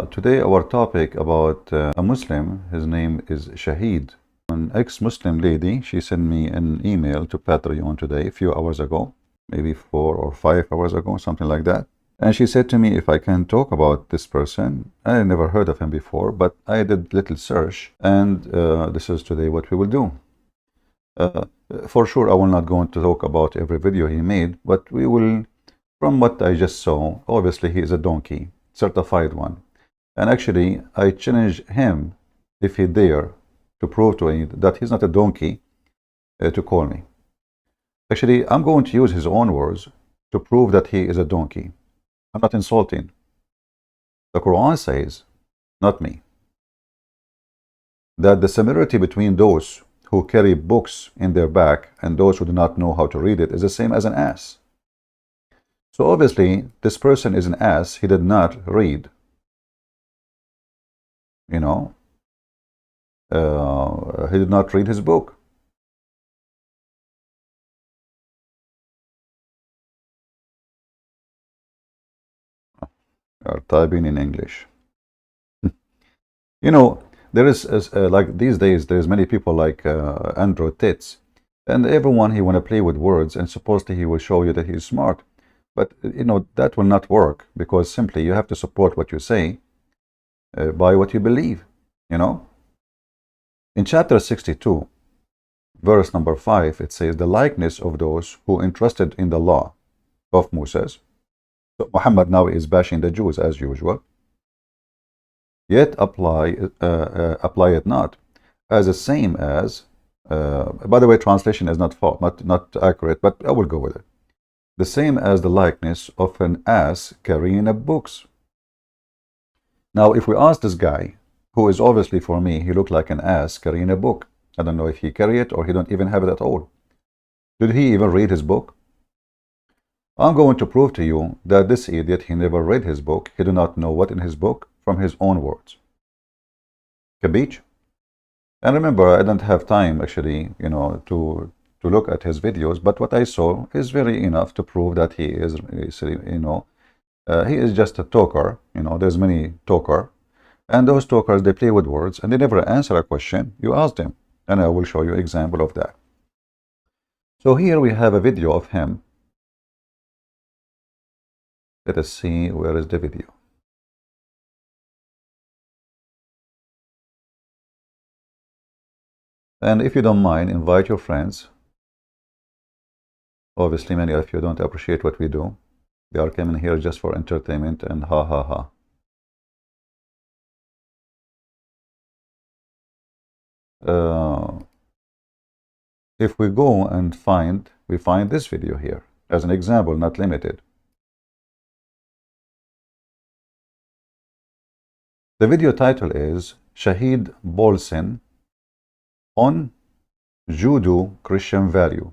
Today our topic about a Muslim, his name is Shahid. An ex-Muslim lady, she sent me an email to Patreon today, a few hours ago, maybe 4 or 5 hours ago, something like that. And she said to me if I can talk about this person. I never heard of him before, but I did little search, and this is today what we will do. For sure, I will not go on to talk about every video he made, but we will, from what I just saw, obviously he is a donkey, certified one. And actually, I challenge him, if he dare, to prove to me that he's not a donkey, to call me. Actually, I'm going to use his own words to prove that he is a donkey. I'm not insulting. The Quran says, not me, that the similarity between those who carry books in their back and those who do not know how to read it is the same as an ass. So obviously, this person is an ass. He did not read. You know, he did not read his book. Are typing in English. You know, there is like these days, there's many people like Android tits, and everyone he want to play with words, and supposedly he will show you that he's smart. But you know that will not work, because simply you have to support what you say by what you believe. You know, in chapter 62, verse number 5, it says, the likeness of those who entrusted in the law of Moses. So Muhammad now is bashing the Jews as usual. Yet apply it not as the same as. By the way, translation is not accurate, but I will go with it. The same as the likeness of an ass carrying a books. Now, if we ask this guy, who is obviously for me, he looked like an ass carrying a book. I don't know if he carry it or he don't even have it at all. Did he even read his book? I'm going to prove to you that this idiot, he never read his book. He do not know what in his book from his own words. Capiche? And remember, I don't have time actually, you know, to look at his videos, but what I saw is very enough to prove that he is, you know, he is just a talker. You know, there's many talker, and those talkers, they play with words and they never answer a question you ask them, and I will show you example of that. So here we have a video of him. Let us see, where is the video? And if you don't mind, invite your friends. Obviously, many of you don't appreciate what we do. They are coming here just for entertainment and ha ha ha. If we go and we find this video here as an example, not limited. The video title is Shahid Bolsen on Judeo-Christian value.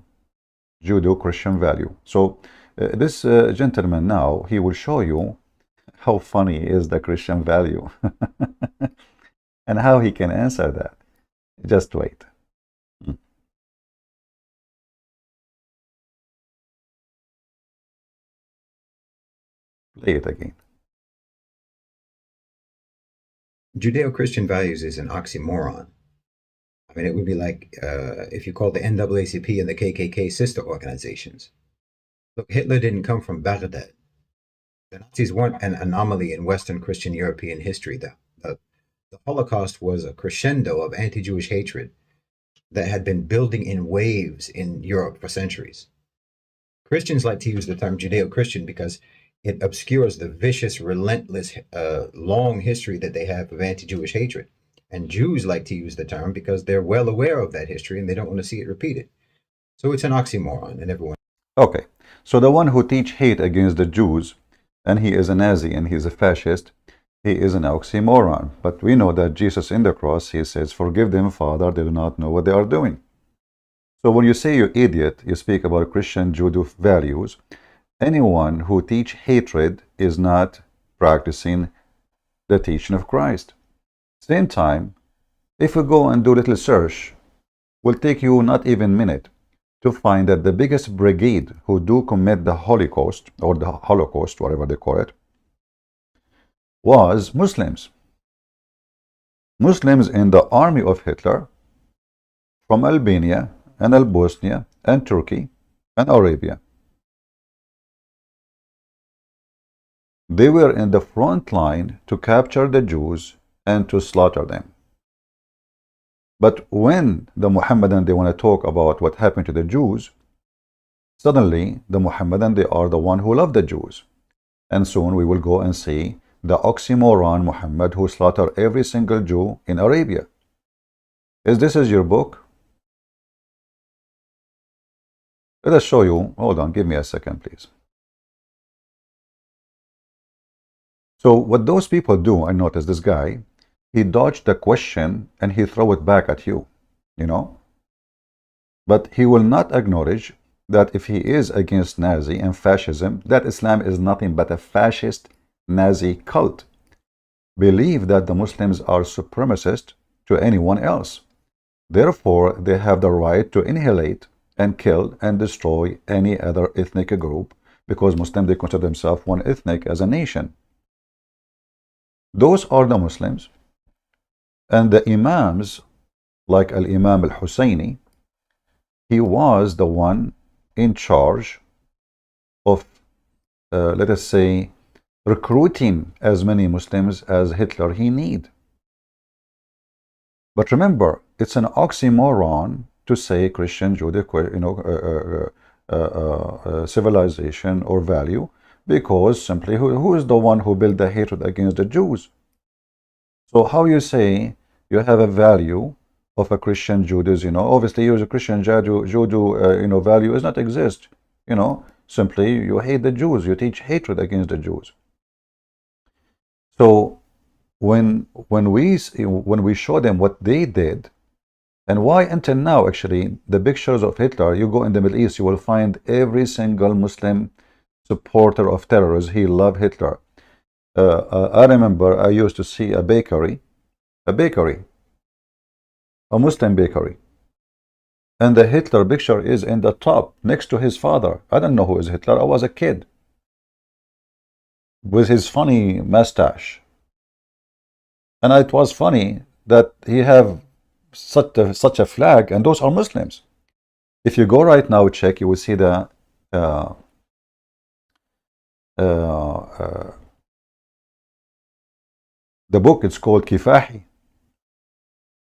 Judeo-Christian value. So this gentleman now, he will show you how funny is the Christian value and how he can answer that. Just wait. Play it again. Judeo-Christian values is an oxymoron. I mean, it would be like if you called the NAACP and the KKK sister organizations. Look, Hitler didn't come from Baghdad. The Nazis weren't an anomaly in Western Christian European history. The Holocaust was a crescendo of anti-Jewish hatred that had been building in waves in Europe for centuries. Christians like to use the term Judeo-Christian because it obscures the vicious, relentless, long history that they have of anti-Jewish hatred. And Jews like to use the term because they're well aware of that history and they don't want to see it repeated. So it's an oxymoron, and everyone. Okay, so the one who teach hate against the Jews, and he is a Nazi and he is a fascist, he is an oxymoron. But we know that Jesus in the cross, he says, forgive them, Father, they do not know what they are doing. So when you say you idiot, you speak about Christian Judeo values. Anyone who teach hatred is not practicing the teaching of Christ. Same time, if we go and do a little search, will take you not even a minute to find that the biggest brigade who do commit the Holocaust, or the Holocaust, whatever they call it, was Muslims. Muslims in the army of Hitler from Albania and Bosnia and Turkey and Arabia. They were in the front line to capture the Jews and to slaughter them. But when the Mohammedan, they want to talk about what happened to the Jews, suddenly the Mohammedan, they are the one who love the Jews. And soon we will go and see the oxymoron Muhammad who slaughtered every single Jew in Arabia. Is this your book? Let us show you. Hold on, give me a second, please. So what those people do, I noticed this guy, he dodged the question and he throw it back at you, you know. But he will not acknowledge that if he is against Nazi and fascism, that Islam is nothing but a fascist Nazi cult. Believe that the Muslims are supremacist to anyone else. Therefore, they have the right to annihilate and kill and destroy any other ethnic group, because Muslims, they consider themselves one ethnic as a nation. Those are the Muslims. And the Imams, like Al-Imam Al-Husayni, he was the one in charge of, let us say, recruiting as many Muslims as Hitler he need. But remember, it's an oxymoron to say Christian, Judaic, civilization or value, because simply who is the one who built the hatred against the Jews? So how you say you have a value of a Christian Judaism? Obviously, you as a Christian Judo, value does not exist. Simply you hate the Jews. You teach hatred against the Jews. So when we show them what they did, and why until now, actually, the pictures of Hitler, you go in the Middle East, you will find every single Muslim supporter of terrorism. He loved Hitler. I remember I used to see a bakery, a Muslim bakery, and the Hitler picture is in the top next to his father. I don't know who is Hitler. I was a kid with his funny mustache, and it was funny that he have such a flag, and those are Muslims. If you go right now, check, you will see the book. It's called Kifahi.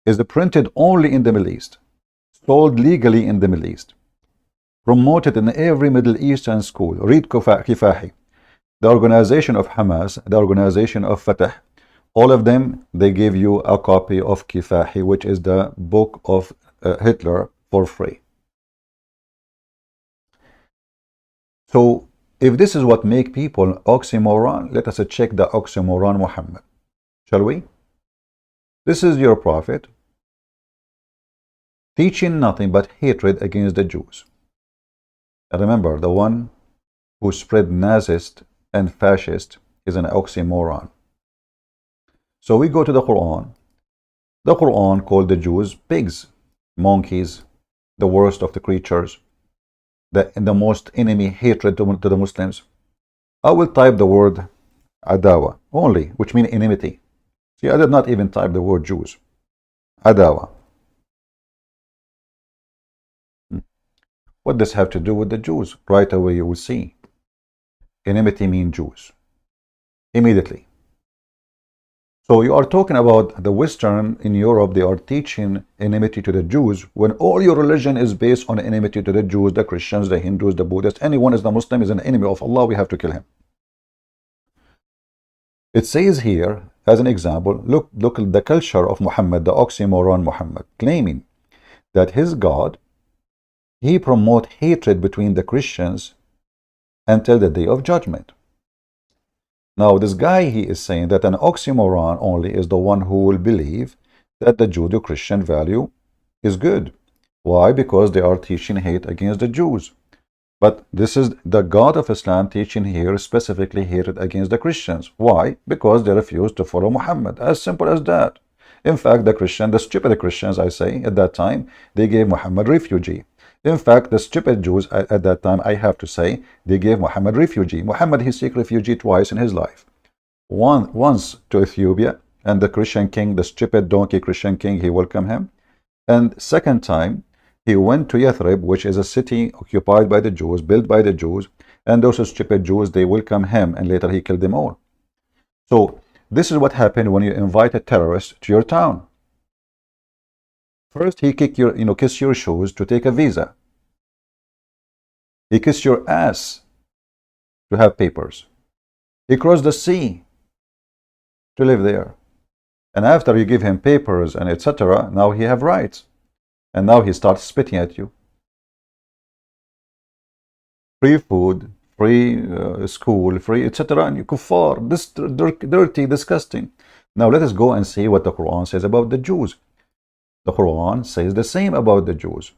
Is printed only in the Middle East, sold legally in the Middle East, promoted in every Middle Eastern school. Read Kifahi. The organization of Hamas, the organization of Fatah, all of them, they give you a copy of Kifahi, which is the book of Hitler, for free. So if this is what make people oxymoron, let us check the oxymoron Muhammad. Shall we? This is your prophet teaching nothing but hatred against the Jews. And remember, the one who spread Nazist and fascist is an oxymoron. So we go to the Quran. The Quran called the Jews pigs, monkeys, the worst of the creatures, the most enemy hatred to the Muslims. I will type the word Adawa only, which means enmity. See, I did not even type the word Jews. Adawa. What does this have to do with the Jews? Right away you will see. Enmity means Jews. Immediately. So you are talking about the Western in Europe, they are teaching enmity to the Jews, when all your religion is based on enmity to the Jews, the Christians, the Hindus, the Buddhists. Anyone is the Muslim is an enemy of Allah, we have to kill him. It says here, as an example, look at the culture of Muhammad, the oxymoron Muhammad, claiming that his God, he promote hatred between the Christians until the day of judgment. Now this guy, he is saying that an oxymoron only is the one who will believe that the Judeo-Christian value is good. Why? Because they are teaching hate against the Jews. But this is the God of Islam teaching here specifically hatred against the Christians. Why? Because they refuse to follow Muhammad. As simple as that. In fact, the stupid Christians, I say, at that time, they gave Muhammad refugee. In fact, the stupid Jews at that time, I have to say, they gave Muhammad refugee. Muhammad, he seek refugee twice in his life. once to Ethiopia, and the Christian king, the stupid donkey Christian king, he welcomed him. And second time, he went to Yathrib, which is a city occupied by the Jews, built by the Jews, and those stupid Jews, they welcome him, and later he killed them all. So this is what happened when you invite a terrorist to your town. First, he kick your, kiss your shoes to take a visa. He kissed your ass to have papers. He crossed the sea to live there. And after you give him papers and etc., now he have rights. And now he starts spitting at you. Free food, free school, free etc. And you kuffar, this dirty, disgusting. Now let us go and see what the Quran says about the Jews. The Quran says the same about the Jews.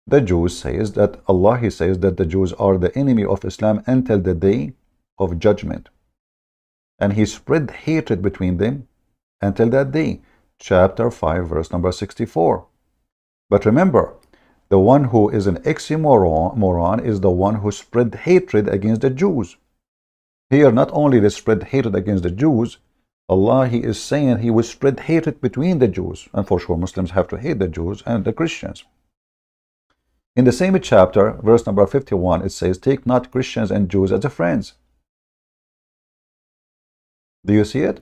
The Jews says that Allah, He says that the Jews are the enemy of Islam until the day of judgment. And He spread hatred between them until that day. Chapter 5, verse number 64. But remember, the one who is an oxymoron is the one who spread hatred against the Jews. Here, not only they spread hatred against the Jews, Allah, He is saying He will spread hatred between the Jews. And for sure, Muslims have to hate the Jews and the Christians. In the same chapter, verse number 51, it says, take not Christians and Jews as friends. Do you see it?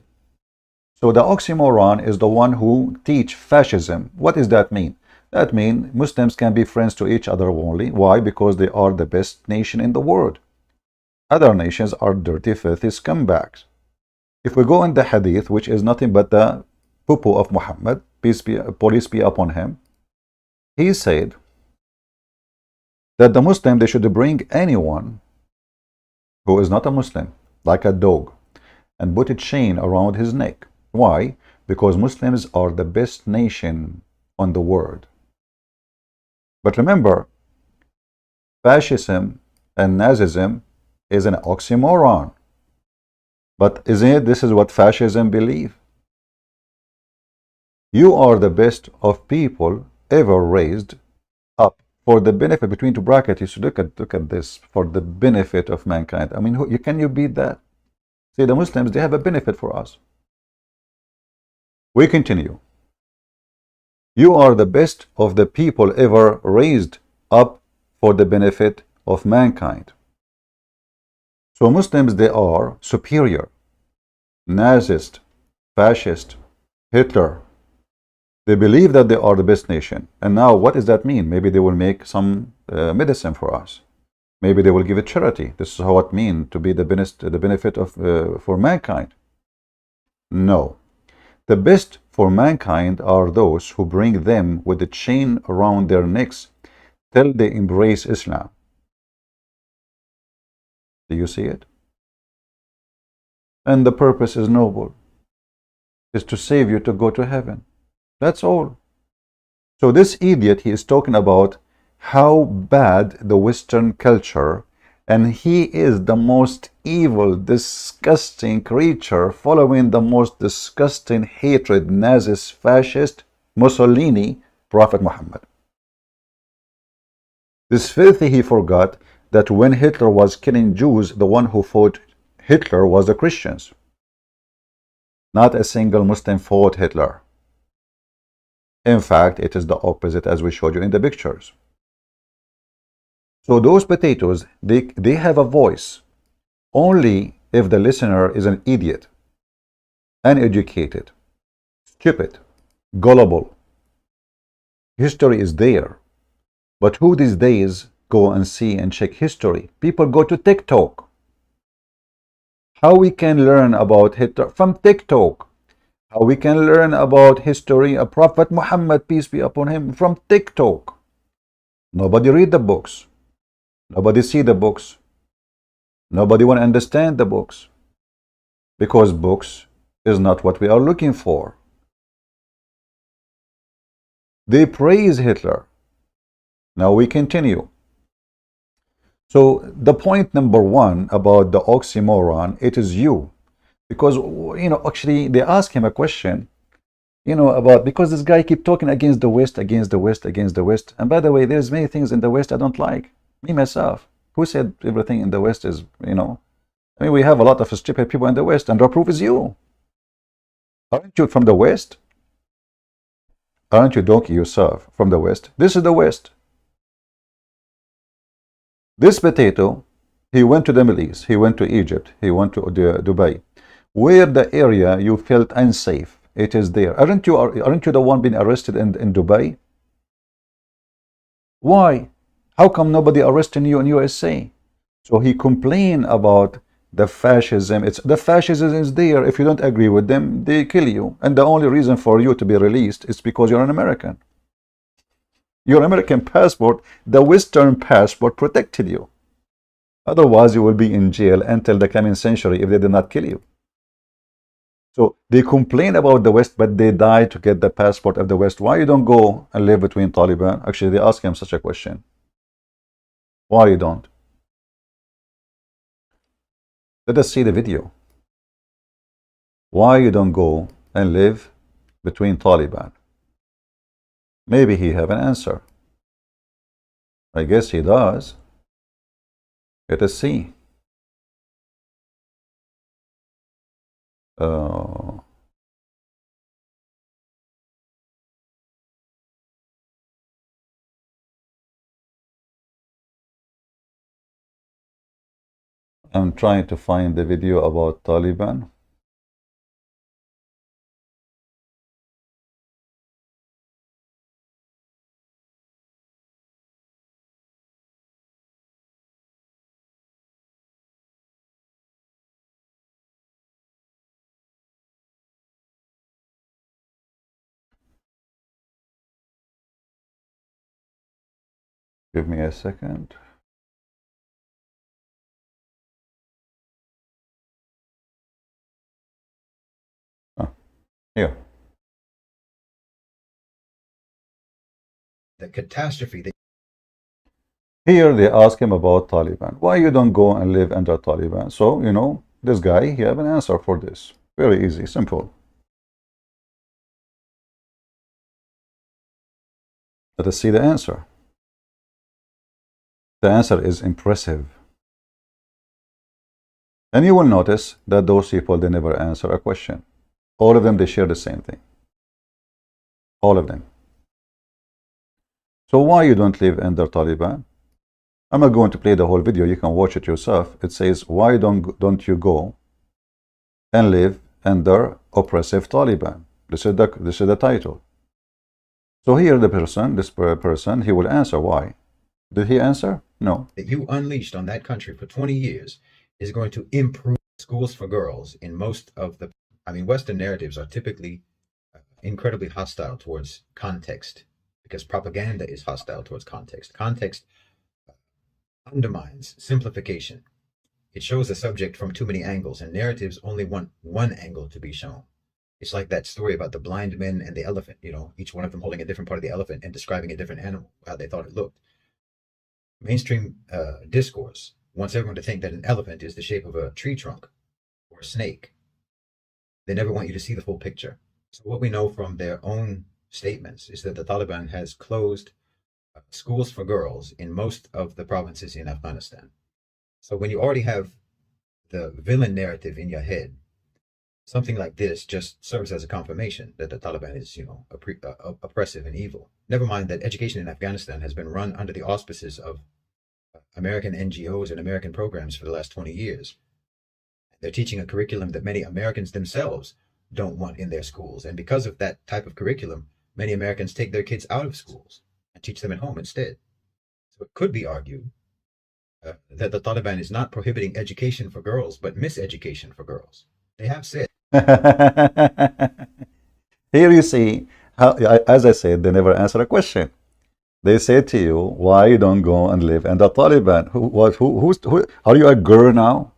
So the oxymoron is the one who teach fascism. What does that mean? That means Muslims can be friends to each other only. Why? Because they are the best nation in the world. Other nations are dirty, filthy scumbags. If we go in the hadith, which is nothing but the poo-poo of Muhammad, peace be upon him, he said that the Muslim, they should bring anyone who is not a Muslim, like a dog, and put a chain around his neck. Why? Because Muslims are the best nation on the world. But remember, fascism and Nazism is an oxymoron. But isn't it this is what fascism believe? You are the best of people ever raised up for the benefit, between two brackets. You should look at this, for the benefit of mankind. I mean, can you beat that? See, the Muslims, they have a benefit for us. We continue. You are the best of the people ever raised up for the benefit of mankind. So Muslims, they are superior. Nazist, fascist, Hitler, they believe that they are the best nation. And now what does that mean? Maybe they will make some medicine for us. Maybe they will give a charity. This is how it means to be the benefit of for mankind. No. The best for mankind are those who bring them with a chain around their necks till they embrace Islam. Do you see it? And the purpose is noble. Is to save you to go to heaven. That's all. So this idiot, he is talking about how bad the Western culture, and he is the most evil, disgusting creature following the most disgusting hatred, Nazist, fascist, Mussolini, Prophet Muhammad. This filthy, he forgot that when Hitler was killing Jews, the one who fought Hitler was the Christians. Not a single Muslim fought Hitler. In fact, it is the opposite, as we showed you in the pictures. So those potatoes, they have a voice only if the listener is an idiot, uneducated, stupid, gullible. History is there. But who these days go and see and check history? People go to TikTok. How we can learn about Hitler? From TikTok. How we can learn about history of Prophet Muhammad, peace be upon him, from TikTok. Nobody read the books. Nobody see the books. Nobody want to understand the books. Because books is not what we are looking for. They praise Hitler. Now we continue. So the point number one about the oxymoron, it is you. Because, actually they ask him a question, about, because this guy keep talking against the West, against the West, against the West. And by the way, there's many things in the West I don't like. Me, myself. Who said everything in the West is, I mean, we have a lot of stupid people in the West, and the proof is you. Aren't you from the West? Aren't you donkey yourself from the West? This is the West. This potato, he went to the Middle East, he went to Egypt, he went to Dubai. Where the area you felt unsafe, it is there. Aren't you the one being arrested in Dubai? Why? How come nobody arresting you in USA? So he complained about the fascism. The fascism is there. If you don't agree with them, they kill you. And the only reason for you to be released is because you're an American. Your American passport, the Western passport, protected you. Otherwise, you will be in jail until the coming century if they did not kill you. So they complain about the West, but they die to get the passport of the West. Why you don't go and live between Taliban? Actually, they ask him such a question. Why you don't? Let us see the video. Why you don't go and live between Taliban? Maybe he have an answer. I guess he does. Let us see. I'm trying to find the video about Taliban. Give me a second. Here. The catastrophe that Here they ask him about Taliban. Why you don't go and live under Taliban? So, you know, this guy, he have an answer for this. Very easy, simple. Let us see the answer. The answer is impressive. And you will notice that those people, they never answer a question. All of them, they share the same thing. All of them. So why you don't live under Taliban? I'm not going to play the whole video. You can watch it yourself. It says, why don't you go and live under oppressive Taliban? This is the title. So here this person, he will answer why. Did he answer? No. that you unleashed on that country for 20 years is going to improve schools for girls in most of the, Western narratives are typically incredibly hostile towards context because propaganda is hostile towards context. Context undermines simplification. It shows a subject from too many angles, and narratives only want one angle to be shown. It's like that story about the blind men and the elephant, each one of them holding a different part of the elephant and describing a different animal, how they thought it looked. Mainstream discourse wants everyone to think that an elephant is the shape of a tree trunk or a snake. They never want you to see the full picture. So what we know from their own statements is that the Taliban has closed schools for girls in most of the provinces in Afghanistan. So when you already have the villain narrative in your head, something like this just serves as a confirmation that the Taliban is, oppressive and evil. Never mind that education in Afghanistan has been run under the auspices of American NGOs and American programs for the last 20 years. They're teaching a curriculum that many Americans themselves don't want in their schools. And because of that type of curriculum, many Americans take their kids out of schools and teach them at home instead. So it could be argued that the Taliban is not prohibiting education for girls, but miseducation for girls. They have said. Here you see, how, as I said, they never answer a question. They say to you, why you don't go and live in the Taliban? Who, are you a girl now?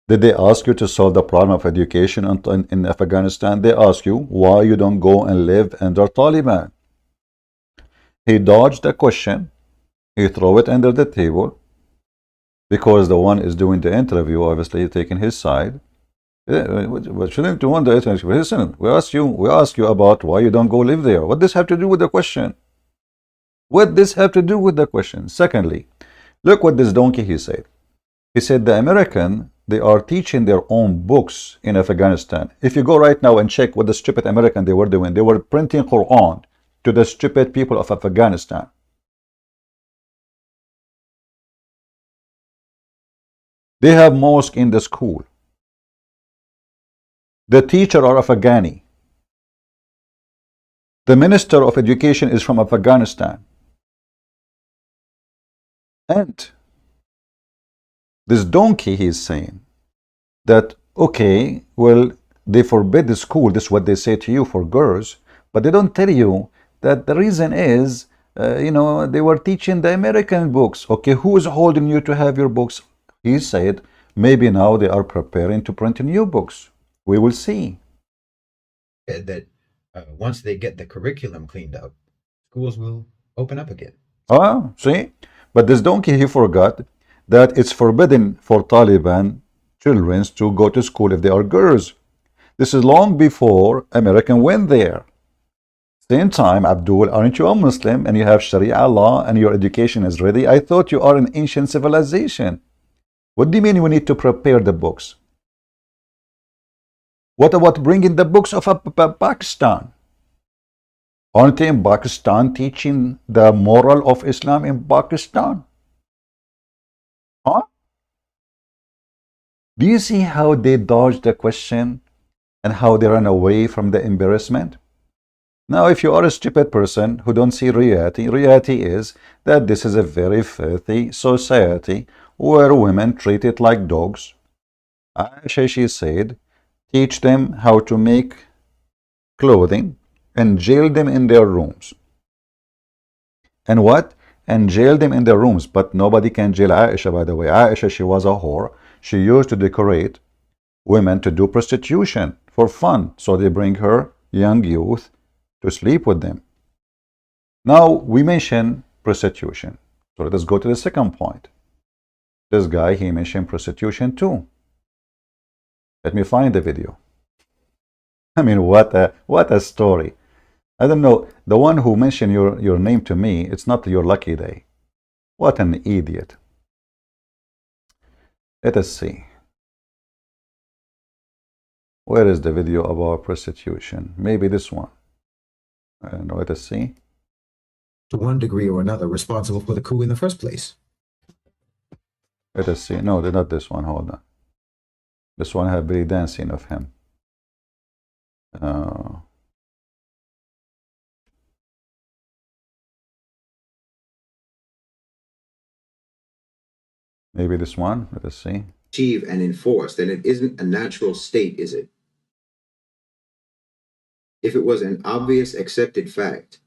Did they ask you to solve the problem of education in Afghanistan? They ask you, why you don't go and live under Taliban? He dodged the question. He threw it under the table because the one is doing the interview, obviously taking his side. But shouldn't you wonder? Listen, we ask you about why you don't go live there. What does this have to do with the question? What does this have to do with the question? Secondly, look what this donkey he said. He said the American they are teaching their own books in Afghanistan. If you go right now and check what the stupid American they were doing, they were printing Quran to the stupid people of Afghanistan. They have mosque in the school. The teacher are Afghani. The minister of education is from Afghanistan. And this donkey, he is saying that, okay, well, they forbid the school, this is what they say to you for girls, but they don't tell you that the reason is, they were teaching the American books. Okay, who is holding you to have your books? He said, maybe now they are preparing to print new books. We will see. That once they get the curriculum cleaned up, schools will open up again. Ah, see? But this donkey, he forgot that it's forbidden for Taliban children to go to school if they are girls. This is long before American went there. Same time, Abdul, aren't you a Muslim and you have Sharia law and your education is ready? I thought you are an ancient civilization. What do you mean we need to prepare the books? What about bringing the books of Pakistan? Aren't they in Pakistan teaching the moral of Islam in Pakistan? Huh? Do you see how they dodge the question and how they run away from the embarrassment? Now, if you are a stupid person who don't see reality is that this is a very filthy society where women treated like dogs. Aisha, she said, teach them how to make clothing and jail them in their rooms. And what? And jail them in their rooms. But nobody can jail Aisha, by the way. Aisha, she was a whore. She used to decorate women to do prostitution for fun. So they bring her young youth to sleep with them. Now, we mention prostitution. So let us go to the second point. This guy, he mentioned prostitution too. Let me find the video. I mean, what a story. I don't know, the one who mentioned your name to me, it's not your lucky day. What an idiot. Let us see. Where is the video about prostitution? Maybe this one. Let us see. To one degree or another, responsible for the coup in the first place. Let us see. No, they're not this one. Hold on. This one have belly dancing of him. Maybe this one. Let us see. Achieve and enforce that it isn't a natural state, is it? If it was an obvious accepted fact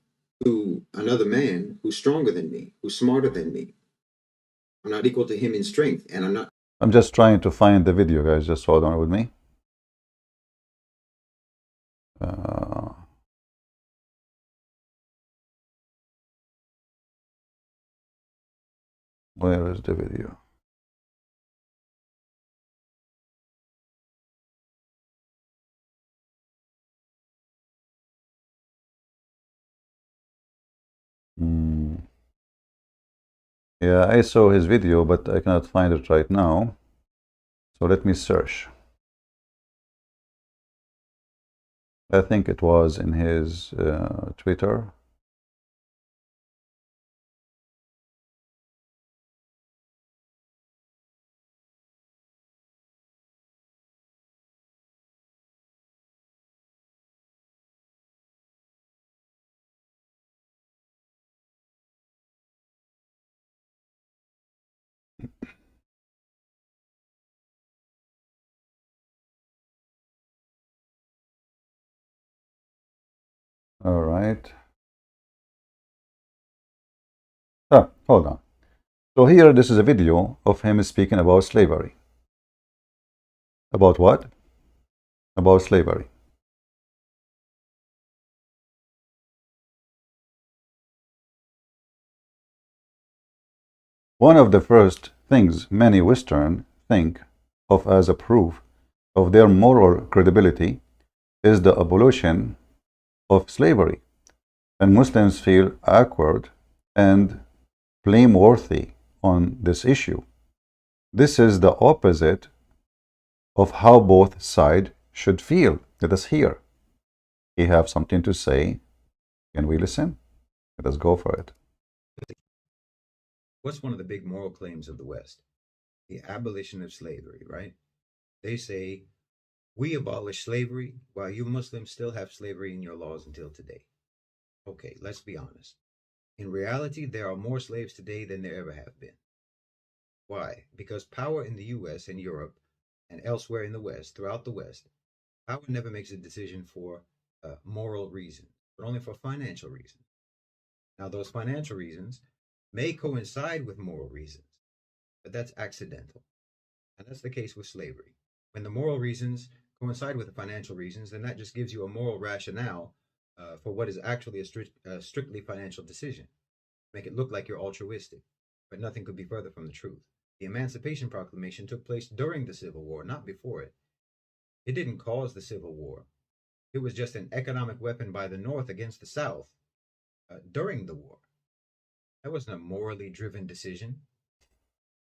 to another man who's stronger than me, who's smarter than me, I'm not equal to him in strength, and I'm just trying to find the video, guys. Just hold on with me. Where is the video? Yeah, I saw his video, but I cannot find it right now. So let me search. I think it was in his Twitter. All right. Hold on. So here, this is a video of him speaking about slavery. About what? About slavery. One of the first things many Western think of as a proof of their moral credibility is the abolition of slavery, and Muslims feel awkward and blameworthy on this issue. This is the opposite of how both sides should feel. Let us hear. He have something to say. Can we listen? Let us go for it. What's one of the big moral claims of the West? The abolition of slavery, right? They say, we abolish slavery while you Muslims still have slavery in your laws until today. Okay, let's be honest. In reality, there are more slaves today than there ever have been. Why? Because power in the US and Europe and elsewhere in the West, throughout the West, power never makes a decision for moral reasons, but only for financial reasons. Now, those financial reasons may coincide with moral reasons, but that's accidental. And that's the case with slavery. When the moral reasons coincide with the financial reasons, then that just gives you a moral rationale for what is actually a strictly financial decision. Make it look like you're altruistic, but nothing could be further from the truth. The Emancipation Proclamation took place during the Civil War, not before it. It didn't cause the Civil War. It was just an economic weapon by the North against the South during the war. That wasn't a morally driven decision,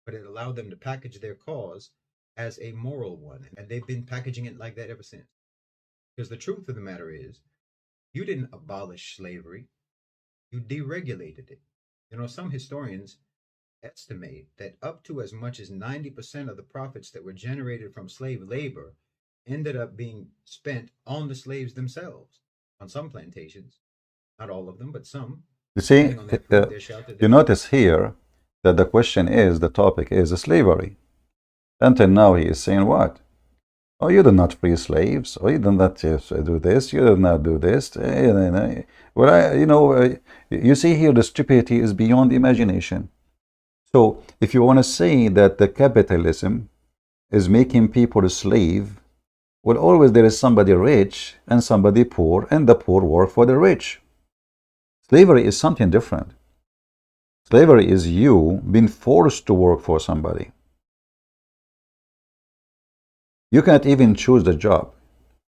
but it allowed them to package their cause as a moral one. And they've been packaging it like that ever since. Because the truth of the matter is, you didn't abolish slavery, you deregulated it. You know, some historians estimate that up to as much as 90% of the profits that were generated from slave labor ended up being spent on the slaves themselves, on some plantations. Not all of them, but some. You see, Depending on their food, their shelter, you their notice here that the question is, the topic is slavery. Until now he is saying what? Oh, you did not free slaves. Oh, you did not do this. You did not do this. Well, you see here the stupidity is beyond imagination. So if you want to say that the capitalism is making people a slave, well, always there is somebody rich and somebody poor, and the poor work for the rich. Slavery is something different. Slavery is you being forced to work for somebody. You cannot even choose the job.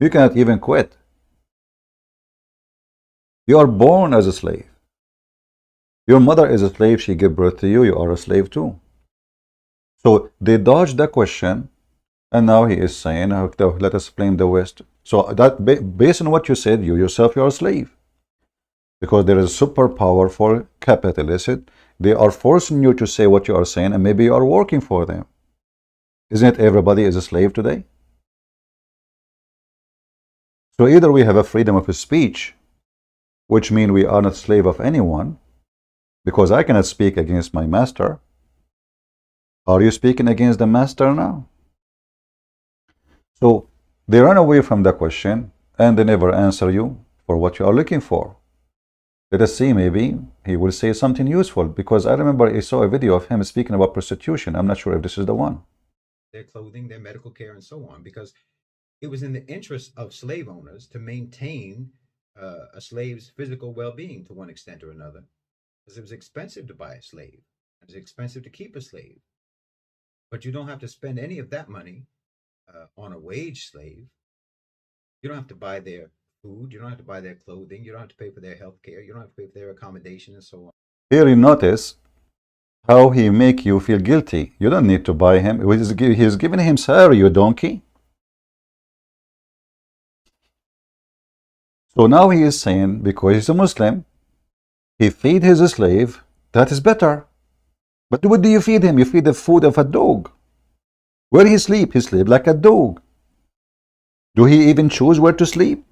You cannot even quit. You are born as a slave. Your mother is a slave. She gave birth to you. You are a slave too. So they dodged the question, and now he is saying, let us blame the West. So that based on what you said, you yourself, you are a slave. Because there is super powerful capitalists. They are forcing you to say what you are saying, and maybe you are working for them. Isn't it everybody is a slave today? So either we have a freedom of speech, which means we are not slave of anyone, because I cannot speak against my master. Are you speaking against the master now? So they run away from the question, and they never answer you for what you are looking for. Let us see, maybe he will say something useful, because I remember I saw a video of him speaking about prostitution. I'm not sure if this is the one. Their clothing, their medical care, and so on, because it was in the interest of slave owners to maintain a slave's physical well-being to one extent or another, because it was expensive to buy a slave. It was expensive to keep a slave. But you don't have to spend any of that money on a wage slave. You don't have to buy their food. You don't have to buy their clothing. You don't have to pay for their health care. You don't have to pay for their accommodation and so on. Here you notice how he make you feel guilty. You don't need to buy him. He's giving him salary, you donkey. So now he is saying, because he's a Muslim, he feed his slave, that is better. But what do you feed him? You feed the food of a dog. Where he sleep? He sleep like a dog. Do he even choose where to sleep?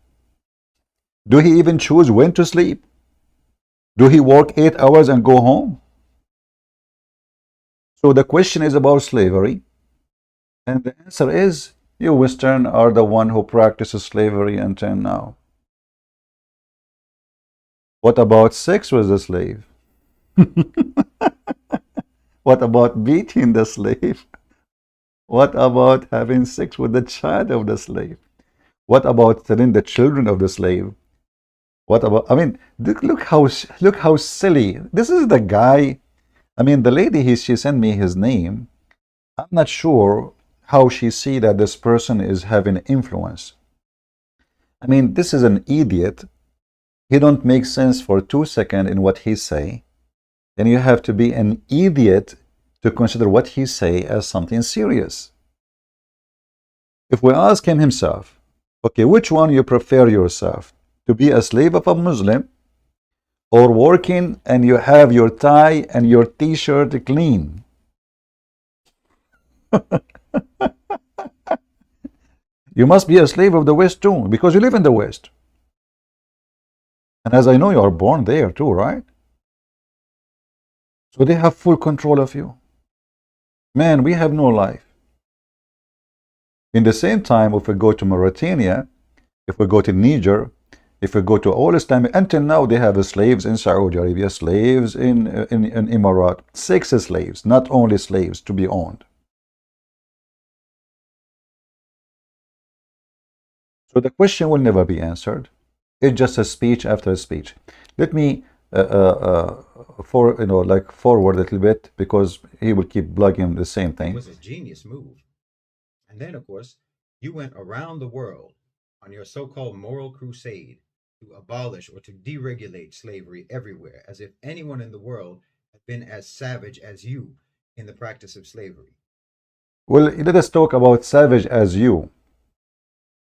Do he even choose when to sleep? Do he work 8 hours and go home? So the question is about slavery. And the answer is, you Western are the one who practices slavery until now. What about sex with the slave? What about beating the slave? What about having sex with the child of the slave? What about telling the children of the slave? What about, I mean, look how silly. This is the guy. I mean, the lady, she sent me his name. I'm not sure how she see that this person is having influence. I mean, this is an idiot. He don't make sense for 2 seconds in what he say. Then you have to be an idiot to consider what he say as something serious. If we ask him himself, okay, which one you prefer yourself? To be a slave of a Muslim, or working and you have your tie and your t-shirt clean? You must be a slave of the West too, because you live in the West. And as I know, you are born there too, right? So they have full control of you. Man, we have no life. In the same time, if we go to Mauritania, if we go to Niger, if we go to all Islamic, until now they have slaves in Saudi Arabia, slaves in Emirat, 6 slaves, not only slaves to be owned. So the question will never be answered. It's just a speech after a speech. Let me forward a little bit, because he will keep plugging the same It thing. was a genius move. And then, of course, you went around the world on your so-called moral crusade to abolish or to deregulate slavery everywhere, as if anyone in the world had been as savage as you in the practice of slavery. Well, let us talk about savage as you.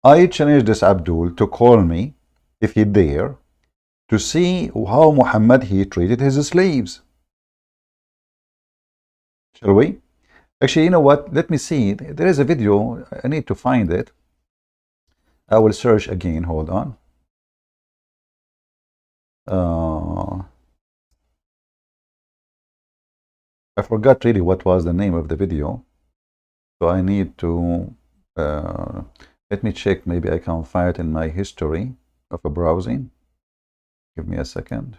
I challenge this Abdul to call me, if he dare, to see how Muhammad he treated his slaves. Shall we? Actually, you know what? Let me see. There is a video. I need to find it. I will search again. Hold on. I forgot really what was the name of the video. So I need to... let me check. Maybe I can find it in my history of a browsing. Give me a second.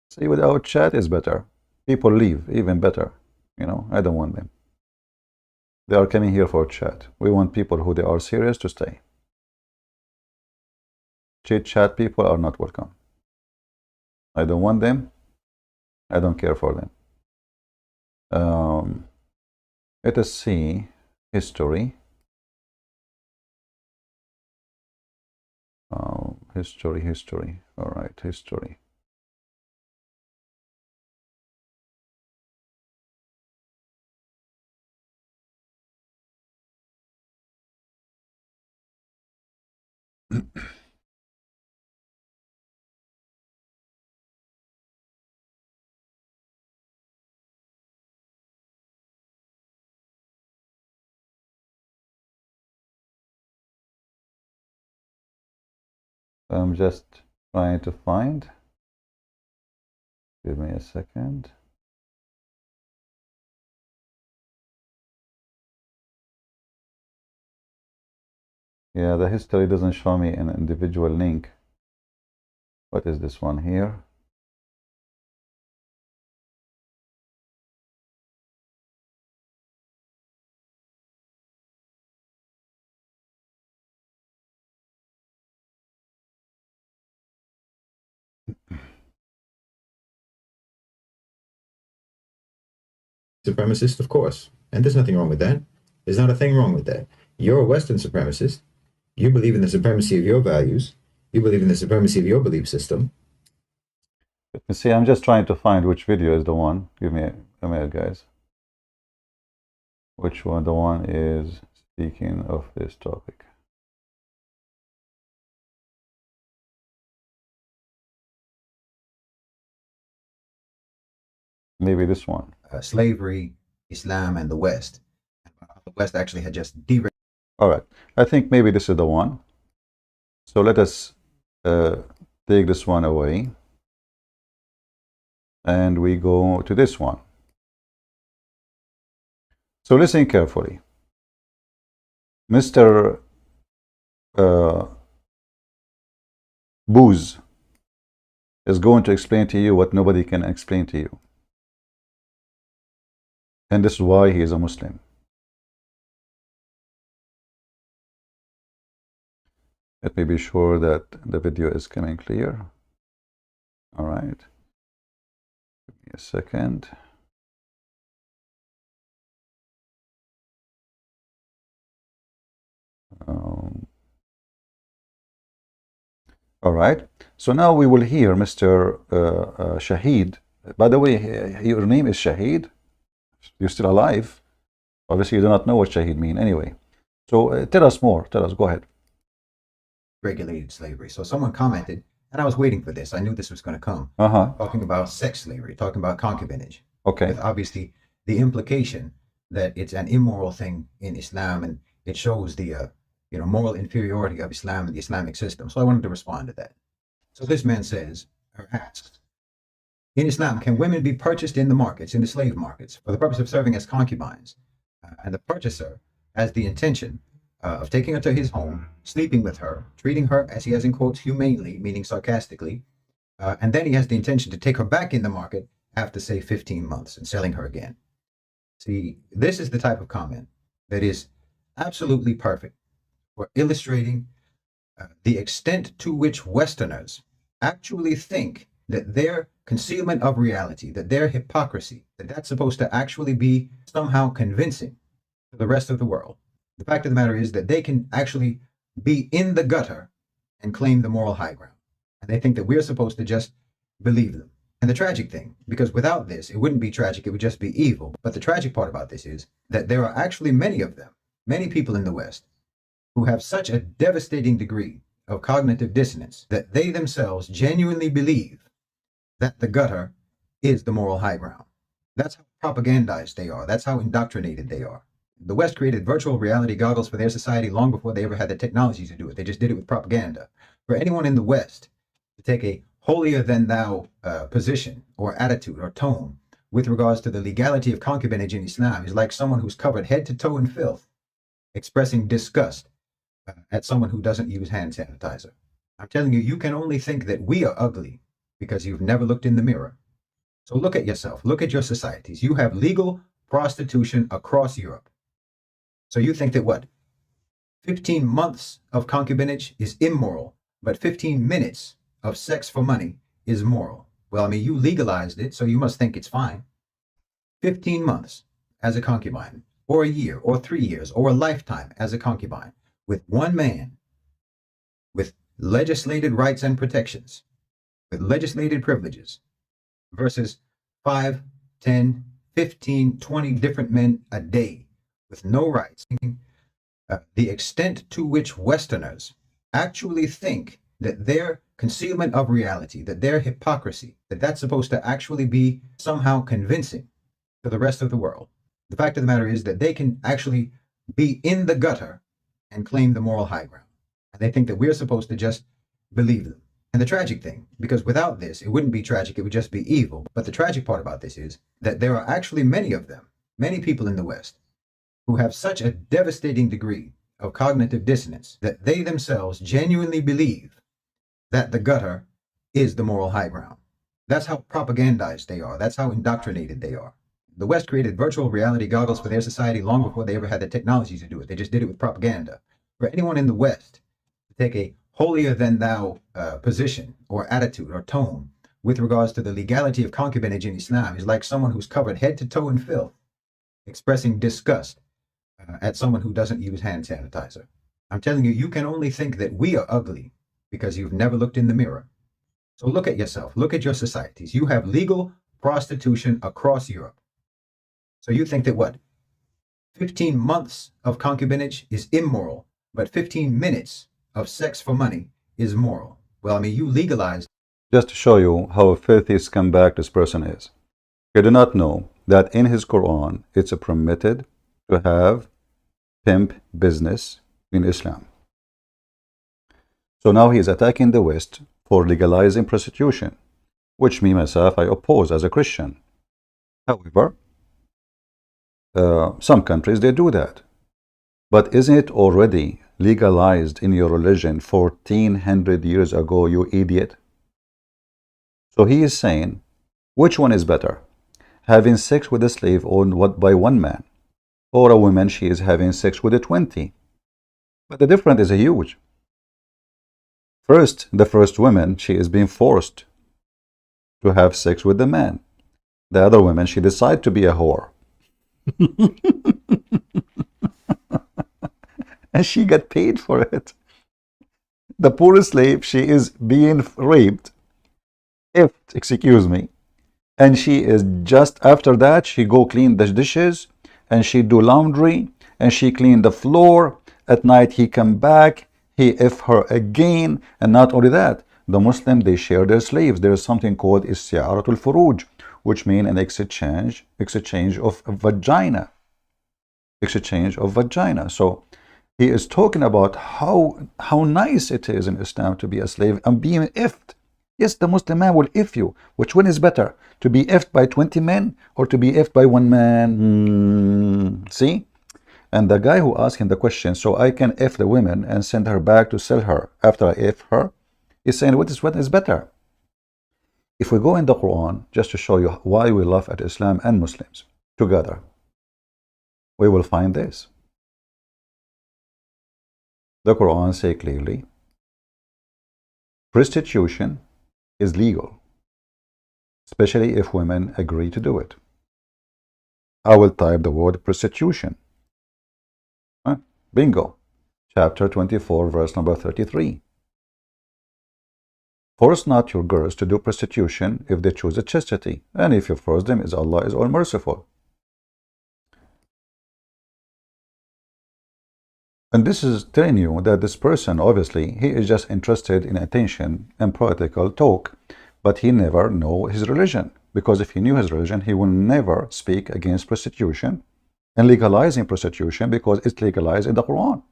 See, without chat is better. People leave, even better. You know, I don't want them. They are coming here for chat. We want people who they are serious to stay. Chit chat people are not welcome. I don't want them. I don't care for them. Let us see history. History. All right, history. I'm just trying to find. Give me a second. Yeah, the history doesn't show me an individual link. What is this one here? Supremacist, of course. And there's nothing wrong with that. There's not a thing wrong with that. You're a Western supremacist. You believe in the supremacy of your values. You believe in the supremacy of your belief system. Let me see. I'm just trying to find which video is the one. Give me a minute, guys. Which one? The one is speaking of this topic. Maybe this one. Slavery, Islam, and the West. The West actually had just deregulated. All right. I think maybe this is the one. So let us take this one away. And we go to this one. So listen carefully. Mr. Booze is going to explain to you what nobody can explain to you. And this is why he is a Muslim. Let me be sure that the video is coming clear. All right. Give me a second. All right. So now we will hear Mr. Shahid By the way, your name is Shahid. You're still alive. Obviously, you do not know what Shahid mean. Anyway, so tell us more. Tell us. Go ahead. Regulated slavery. So someone commented, and I was waiting for this. I knew this was going to come. Talking about sex slavery, talking about concubinage. Okay. With obviously the implication that it's an immoral thing in Islam, and it shows the moral inferiority of Islam and the Islamic system. So I wanted to respond to that. So this man says, or asks, in Islam, can women be purchased in the markets, in the slave markets, for the purpose of serving as concubines? And the purchaser has the intention of taking her to his home, sleeping with her, treating her, as he has in quotes, humanely, meaning sarcastically, and then he has the intention to take her back in the market after, say, 15 months and selling her again. See, this is the type of comment that is absolutely perfect for illustrating the extent to which Westerners actually think that their concealment of reality, that their hypocrisy, that that's supposed to actually be somehow convincing to the rest of the world. The fact of the matter is that they can actually be in the gutter and claim the moral high ground. And they think that we're supposed to just believe them. And the tragic thing, because without this, it wouldn't be tragic, it would just be evil. But the tragic part about this is that there are actually many of them, many people in the West, who have such a devastating degree of cognitive dissonance that they themselves genuinely believe that the gutter is the moral high ground. That's how propagandized they are. That's how indoctrinated they are. The West created virtual reality goggles for their society long before they ever had the technology to do it. They just did it with propaganda. For anyone in the West to take a holier-than-thou position or attitude or tone with regards to the legality of concubinage in Islam is like someone who's covered head to toe in filth, expressing disgust at someone who doesn't use hand sanitizer. I'm telling you, you can only think that we are ugly because you've never looked in the mirror. So look at yourself. Look at your societies. You have legal prostitution across Europe. So you think that what? 15 months of concubinage is immoral, but 15 minutes of sex for money is moral. Well, I mean, you legalized it, so you must think it's fine. 15 months as a concubine, or a year, or 3 years, or a lifetime as a concubine, with one man, with legislated rights and protections, with legislated privileges, versus 5, 10, 15, 20 different men a day with no rights. The extent to which Westerners actually think that their concealment of reality, that their hypocrisy, that that's supposed to actually be somehow convincing to the rest of the world. The fact of the matter is that they can actually be in the gutter and claim the moral high ground. And they think that we're supposed to just believe them. And the tragic thing, because without this, it wouldn't be tragic, it would just be evil. But the tragic part about this is that there are actually many of them, many people in the West, who have such a devastating degree of cognitive dissonance that they themselves genuinely believe that the gutter is the moral high ground. That's how propagandized they are. That's how indoctrinated they are. The West created virtual reality goggles for their society long before they ever had the technology to do it. They just did it with propaganda. For anyone in the West to take a holier-than-thou position or attitude or tone with regards to the legality of concubinage in Islam is like someone who's covered head to toe in filth, expressing disgust at someone who doesn't use hand sanitizer. I'm telling you, you can only think that we are ugly because you've never looked in the mirror. So look at yourself. Look at your societies. You have legal prostitution across Europe. So you think that what? 15 months of concubinage is immoral, but 15 minutes of sex for money is moral. Well, I mean, you legalized. Just to show you how filthy scumbag this person is. You do not know that in his Quran, it's permitted to have pimp business in Islam. So now he is attacking the West for legalizing prostitution, which me myself I oppose as a Christian. However, some countries they do that. But isn't it already legalized in your religion 1400 years ago, you idiot? So he is saying, which one is better? Having sex with a slave owned by one man, or a woman she is having sex with a 20? But the difference is huge. First, the first woman, she is being forced to have sex with the man. The other woman, she decides to be a whore. And she got paid for it. The poor slave, she is being raped. If, excuse me, And she is just after that, she go clean the dishes, and she do laundry, and she clean the floor. At night he come back, he F her again. And not only that, the Muslim, they share their slaves. There is something called isti'aratul furuj, which mean an exchange of vagina. Exchange of vagina. So he is talking about how nice it is in Islam to be a slave and being effed. Yes, the Muslim man will if you. Which one is better? To be effed by 20 men or to be effed by one man? See? And the guy who asked him the question, so I can F the women and send her back to sell her after I F her, is saying, what is better? If we go in the Quran, just to show you why we laugh at Islam and Muslims together, we will find this. The Quran say clearly, prostitution is legal, especially if women agree to do it. I will type the word prostitution. Bingo. Chapter 24, verse number 33. Force not your girls to do prostitution if they choose a chastity, and if you force them, as Allah is all merciful. And this is telling you that this person, obviously, he is just interested in attention and political talk, but he never know his religion. Because if he knew his religion, he will never speak against prostitution and legalizing prostitution, because it's legalized in the Quran.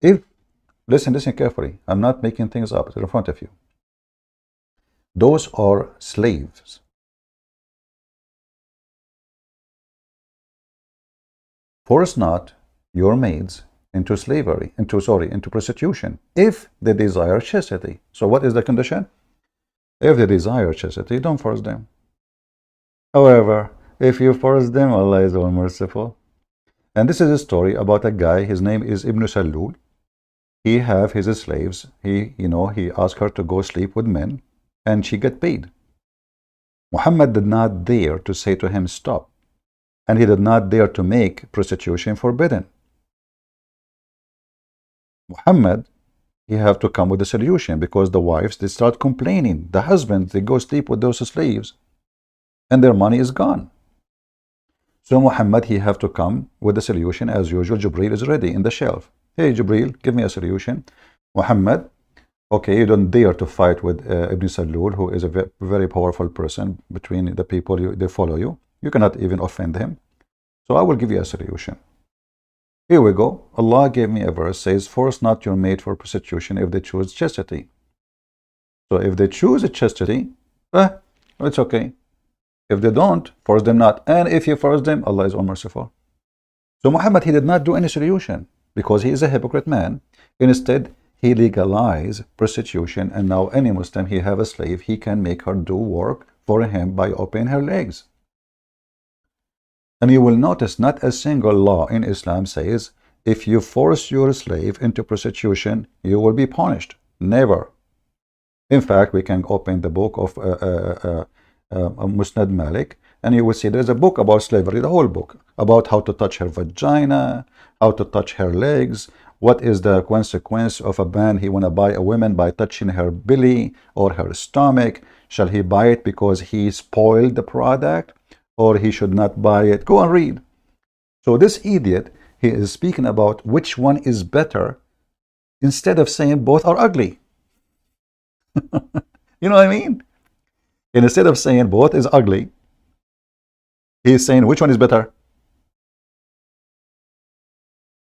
If, listen carefully, I'm not making things up, it's in front of you. Those are slaves. Force not your maids into slavery, into prostitution, if they desire chastity. So what is the condition? If they desire chastity, don't force them. However, if you force them, Allah is all merciful. And this is a story about a guy, his name is Ibn Salul. He have his slaves, he asked her to go sleep with men, and she get paid. Muhammad did not dare to say to him, stop. And he did not dare to make prostitution forbidden. Muhammad, he have to come with a solution, because the wives, they start complaining. The husbands, they go sleep with those slaves, and their money is gone. So Muhammad, he have to come with a solution. As usual, Jibreel is ready in the shelf. Hey, Jibreel, give me a solution. Muhammad, okay, you don't dare to fight with Ibn Salul, who is a very powerful person between the people, they follow you. You cannot even offend him. So I will give you a solution. Here we go. Allah gave me a verse, says, force not your maid for prostitution if they choose chastity. So if they choose a chastity, it's okay. If they don't, force them not. And if you force them, Allah is all merciful. So Muhammad, he did not do any solution, because he is a hypocrite man. Instead, he legalized prostitution, and now any Muslim, he have a slave, he can make her do work for him by opening her legs. And you will notice not a single law in Islam says, if you force your slave into prostitution, you will be punished. Never. In fact, we can open the book of Musnad Malik, and you will see there's a book about slavery, the whole book, about how to touch her vagina, how to touch her legs, what is the consequence of a man, he want to buy a woman by touching her belly or her stomach. Shall he buy it because he spoiled the product, or he should not buy it? Go and read. So this idiot, he is speaking about which one is better, instead of saying both are ugly. You know what I mean? And instead of saying both is ugly, he is saying which one is better.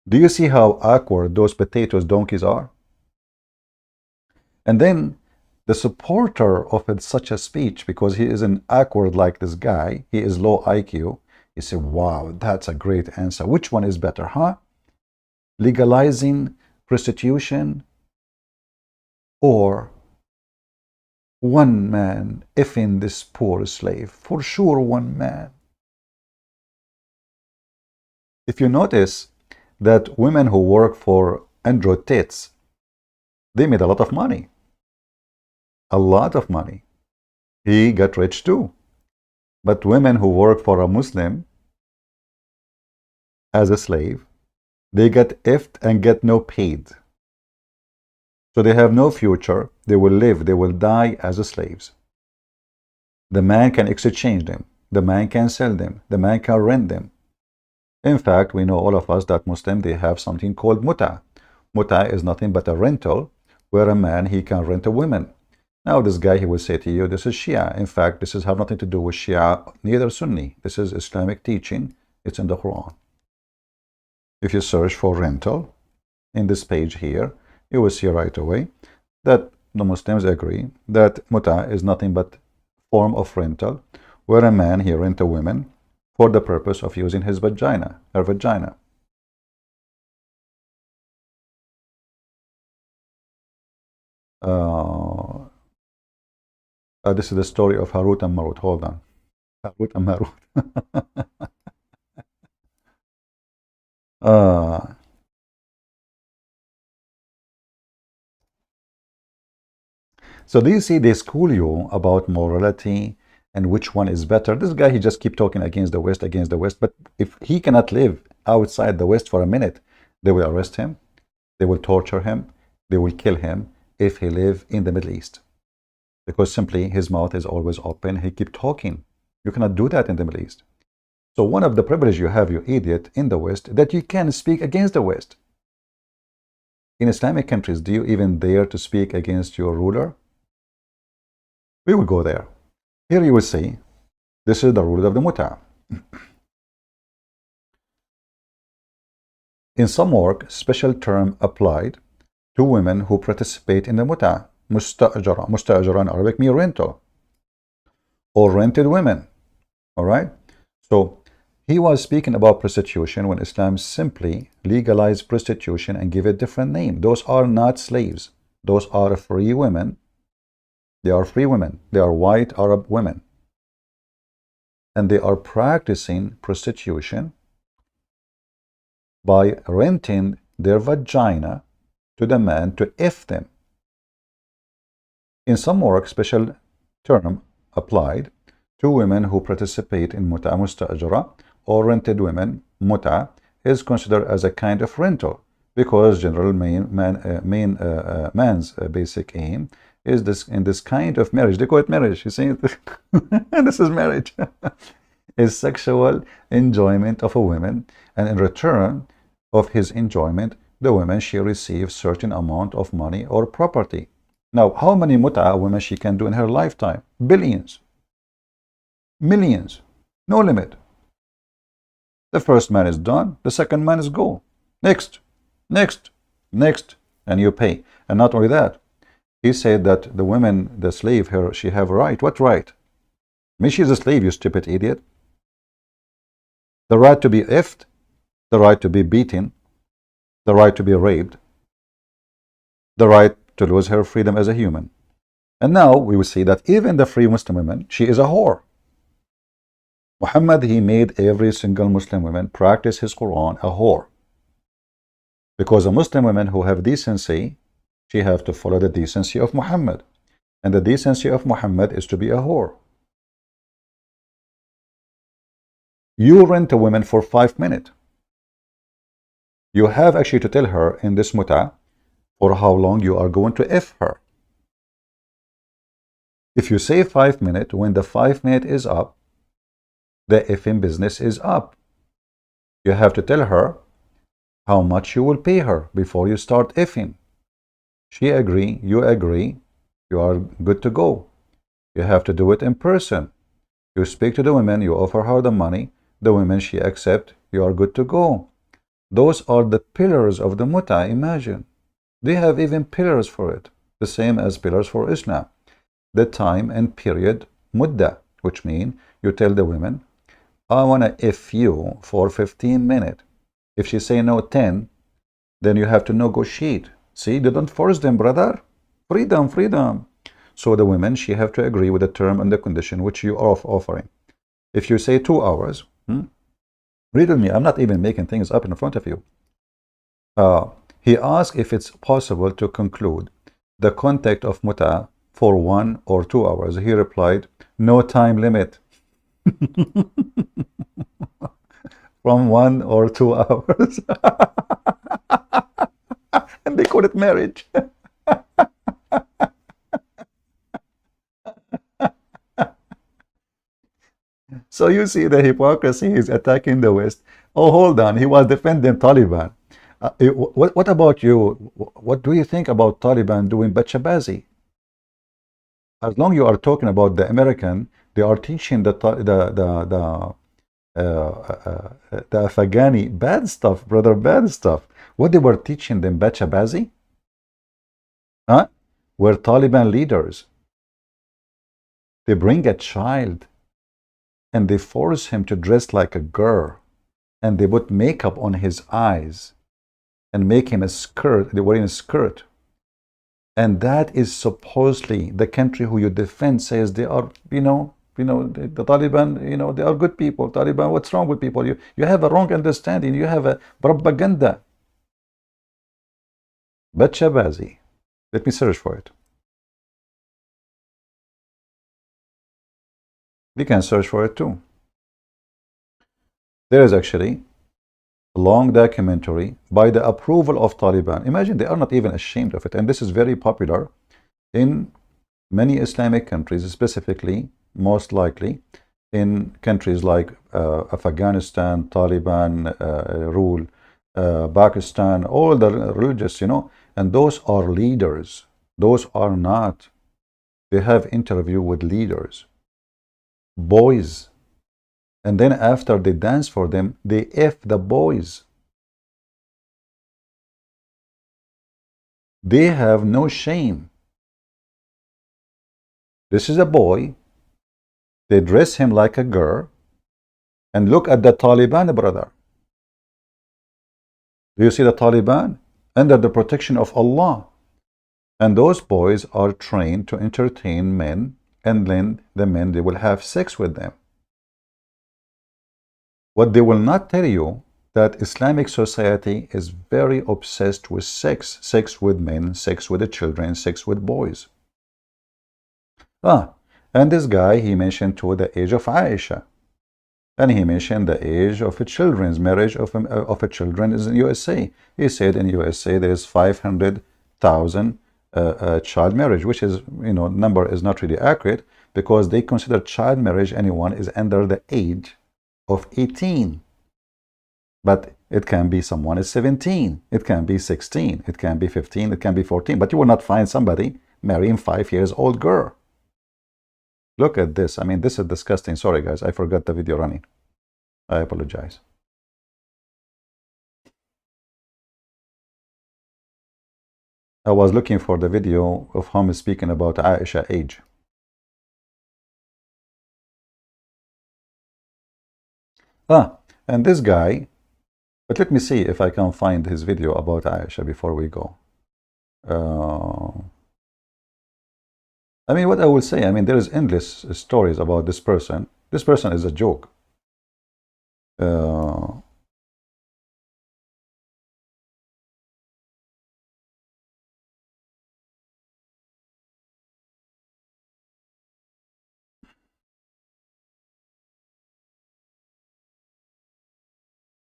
Do you see how awkward those potatoes donkeys are? And then the supporter of such a speech, because he isn't awkward like this guy, he is low IQ, he said, wow, that's a great answer. Which one is better, huh? Legalizing prostitution, or one man effing this poor slave? For sure, one man. If you notice that women who work for Andrew Tates, they made a lot of money. A lot of money. He got rich too. But women who work for a Muslim as a slave, they get effed and get no paid. So they have no future. They will live, they will die as slaves. The man can exchange them. The man can sell them. The man can rent them. In fact, we know all of us that Muslim, they have something called muta. Muta is nothing but a rental where a man, he can rent a woman. Now this guy, he will say to you, this is Shia. In fact, this has nothing to do with Shia, neither Sunni. This is Islamic teaching. It's in the Quran. If you search for rental in this page here, you will see right away that the Muslims agree that muta is nothing but form of rental where a man, he rent a woman for the purpose of using his vagina, her vagina. This is the story of Harut and Marut. Hold on. Harut and Marut. So do you see, they school you about morality and which one is better. This guy, he just keep talking against the West. But if he cannot live outside the West for a minute, they will arrest him, they will torture him, they will kill him if he live in the Middle East. Because simply his mouth is always open, he keep talking. You cannot do that in the Middle East. So one of the privileges you have, you idiot, in the West, that you can speak against the West. In Islamic countries, do you even dare to speak against your ruler? We will go there. Here you will see, this is the rule of the muta. In some work, special term applied to women who participate in the muta. Musta'jara. Musta'jara in Arabic means rental. Or rented women. Alright? So, he was speaking about prostitution when Islam simply legalized prostitution and gave it a different name. Those are not slaves. Those are free women. They are free women. They are white Arab women. And they are practicing prostitution by renting their vagina to the man to F them. In some work, special term applied to women who participate in muta musta'jara or rented women. Muta is considered as a kind of rental because general man's basic aim is this in this kind of marriage. They call it marriage. You see, this is marriage. Is sexual enjoyment of a woman, and in return of his enjoyment, the woman, she receives certain amount of money or property. Now, how many muta women she can do in her lifetime? Billions, millions, no limit. The first man is done, the second man is go. Next, next, next, and you pay. And not only that, he said that the women, the slave, her, she have right. What right? I mean, she's a slave, you stupid idiot. The right to be effed, the right to be beaten, the right to be raped, the right to lose her freedom as a human. And now we will see that even the free Muslim woman, she is a whore. Muhammad, he made every single Muslim woman practice his Quran a whore. Because a Muslim woman who have decency, she have to follow the decency of Muhammad. And the decency of Muhammad is to be a whore. You rent a woman for 5 minutes. You have actually to tell her in this muta for how long you are going to F her. If you say 5 minutes, when the 5 minutes is up, the effing business is up. You have to tell her how much you will pay her before you start effing. She agree, you are good to go. You have to do it in person. You speak to the woman, you offer her the money, the woman she accept, you are good to go. Those are the pillars of the muta, imagine. They have even pillars for it, the same as pillars for Islam. The time and period, mudda, which means you tell the women, I want to F you for 15 minutes. If she say no 10, then you have to negotiate. See, they don't force them, brother. Freedom, freedom. So the women, she have to agree with the term and the condition which you are offering. If you say 2 hours, read with me, I'm not even making things up in front of you. He asked if it's possible to conclude the contact of muta for 1 or 2 hours. He replied, no time limit. From 1 or 2 hours. And they call it marriage. So you see the hypocrisy. He's attacking the West. Oh, hold on. He was defending Taliban. What about you? What do you think about Taliban doing bachabazi? As long you are talking about the American, they are teaching the Afghani bad stuff, brother, bad stuff. What they were teaching them, bachabazi? Huh? Were Taliban leaders. They bring a child and they force him to dress like a girl, and they put makeup on his eyes and make him a skirt. They're wearing a skirt. And that is supposedly the country who you defend says they are, the Taliban, they are good people. Taliban, what's wrong with people? You have a wrong understanding. You have a propaganda. Bachabazi. Let me search for it. We can search for it too. There is actually a long documentary by the approval of Taliban. Imagine, they are not even ashamed of it. And this is very popular in many Islamic countries, specifically, most likely, in countries like Afghanistan, Taliban rule, Pakistan, all the religious, and those are leaders. Those are not. They have interview with leaders, boys. And then after they dance for them, they F the boys. They have no shame. This is a boy. They dress him like a girl. And look at the Taliban, brother. Do you see the Taliban? Under the protection of Allah. And those boys are trained to entertain men, and then the men, they will have sex with them. What they will not tell you, that Islamic society is very obsessed with sex. Sex with men, sex with the children, sex with boys. And this guy, he mentioned to the age of Aisha. And he mentioned the age of a children's marriage of a children is in USA. He said in USA there is 500,000 child marriage, which is, number is not really accurate, because they consider child marriage anyone is under the age of 18. But it can be someone is 17, it can be 16, it can be 15, it can be 14, but you will not find somebody marrying 5-year-old girl. Look at this. I mean, this is disgusting. Sorry guys, I forgot the video running. I apologize. I was looking for the video of him speaking about Aisha age. And this guy, but let me see if I can find his video about Aisha before we go. I mean, what I will say, I mean, there is endless stories about this person. This person is a joke.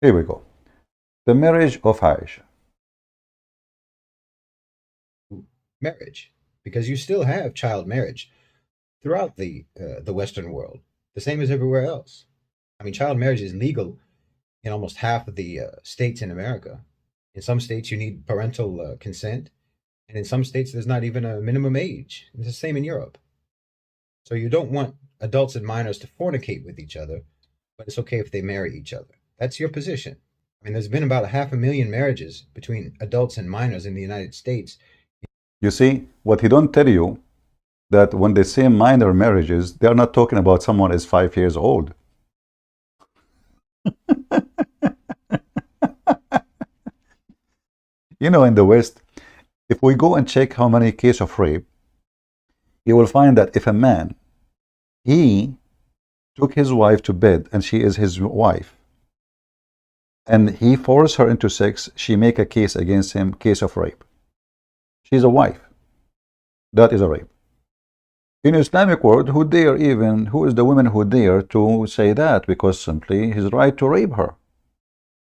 Here we go. The marriage of Aisha. Marriage, because you still have child marriage throughout the Western world, the same as everywhere else. I mean, child marriage is legal in almost half of the states in America. In some states, you need parental consent, and in some states, there's not even a minimum age. It's the same in Europe. So you don't want adults and minors to fornicate with each other, but it's okay if they marry each other. That's your position. I mean, there's been about 500,000 marriages between adults and minors in the United States. You see, what he don't tell you, that when they say minor marriages, they are not talking about someone is 5 years old. In the West, if we go and check how many cases of rape, you will find that if a man, he took his wife to bed and she is his wife, and he forced her into sex, she make a case against him, case of rape. She's a wife. That is a rape. In Islamic world, who is the woman who dare to say that? Because simply his right to rape her.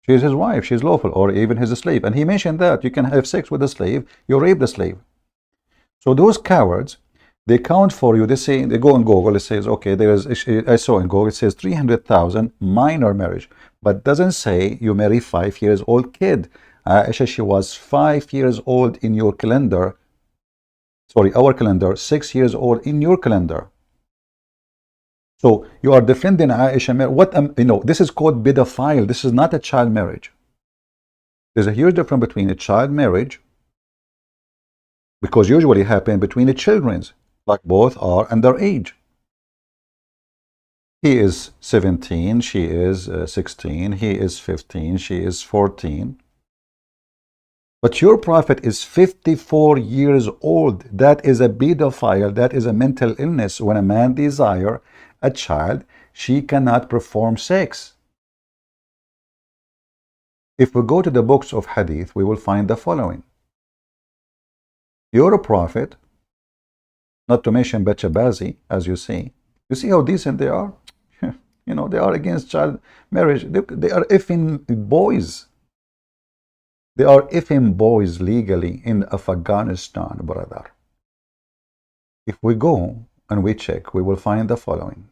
She is his wife, she is lawful, or even his slave. And he mentioned that you can have sex with a slave, you rape the slave. So those cowards, They count for you. They say, they go on Google. It says, okay, there is, I saw in Google, it says 300,000 minor marriage, but doesn't say you marry 5 years old kid. Aisha, she was 5 years old in your calendar. Sorry, our calendar, 6 years old in your calendar. So you are defending Aisha. What, this is called pedophile. This is not a child marriage. There's a huge difference between a child marriage, because usually happen between the children's, like both are underage. He is 17, she is 16, he is 15, she is 14. But your prophet is 54 years old. That is a pedophile. That is a mental illness. When a man desires a child, she cannot perform sex. If we go to the books of hadith, we will find the following. You're a prophet, not to mention Bachabazi, as you see. You see how decent they are? They are against child marriage. They are effing boys. They are effing boys legally in Afghanistan, brother. If we go and we check, we will find the following.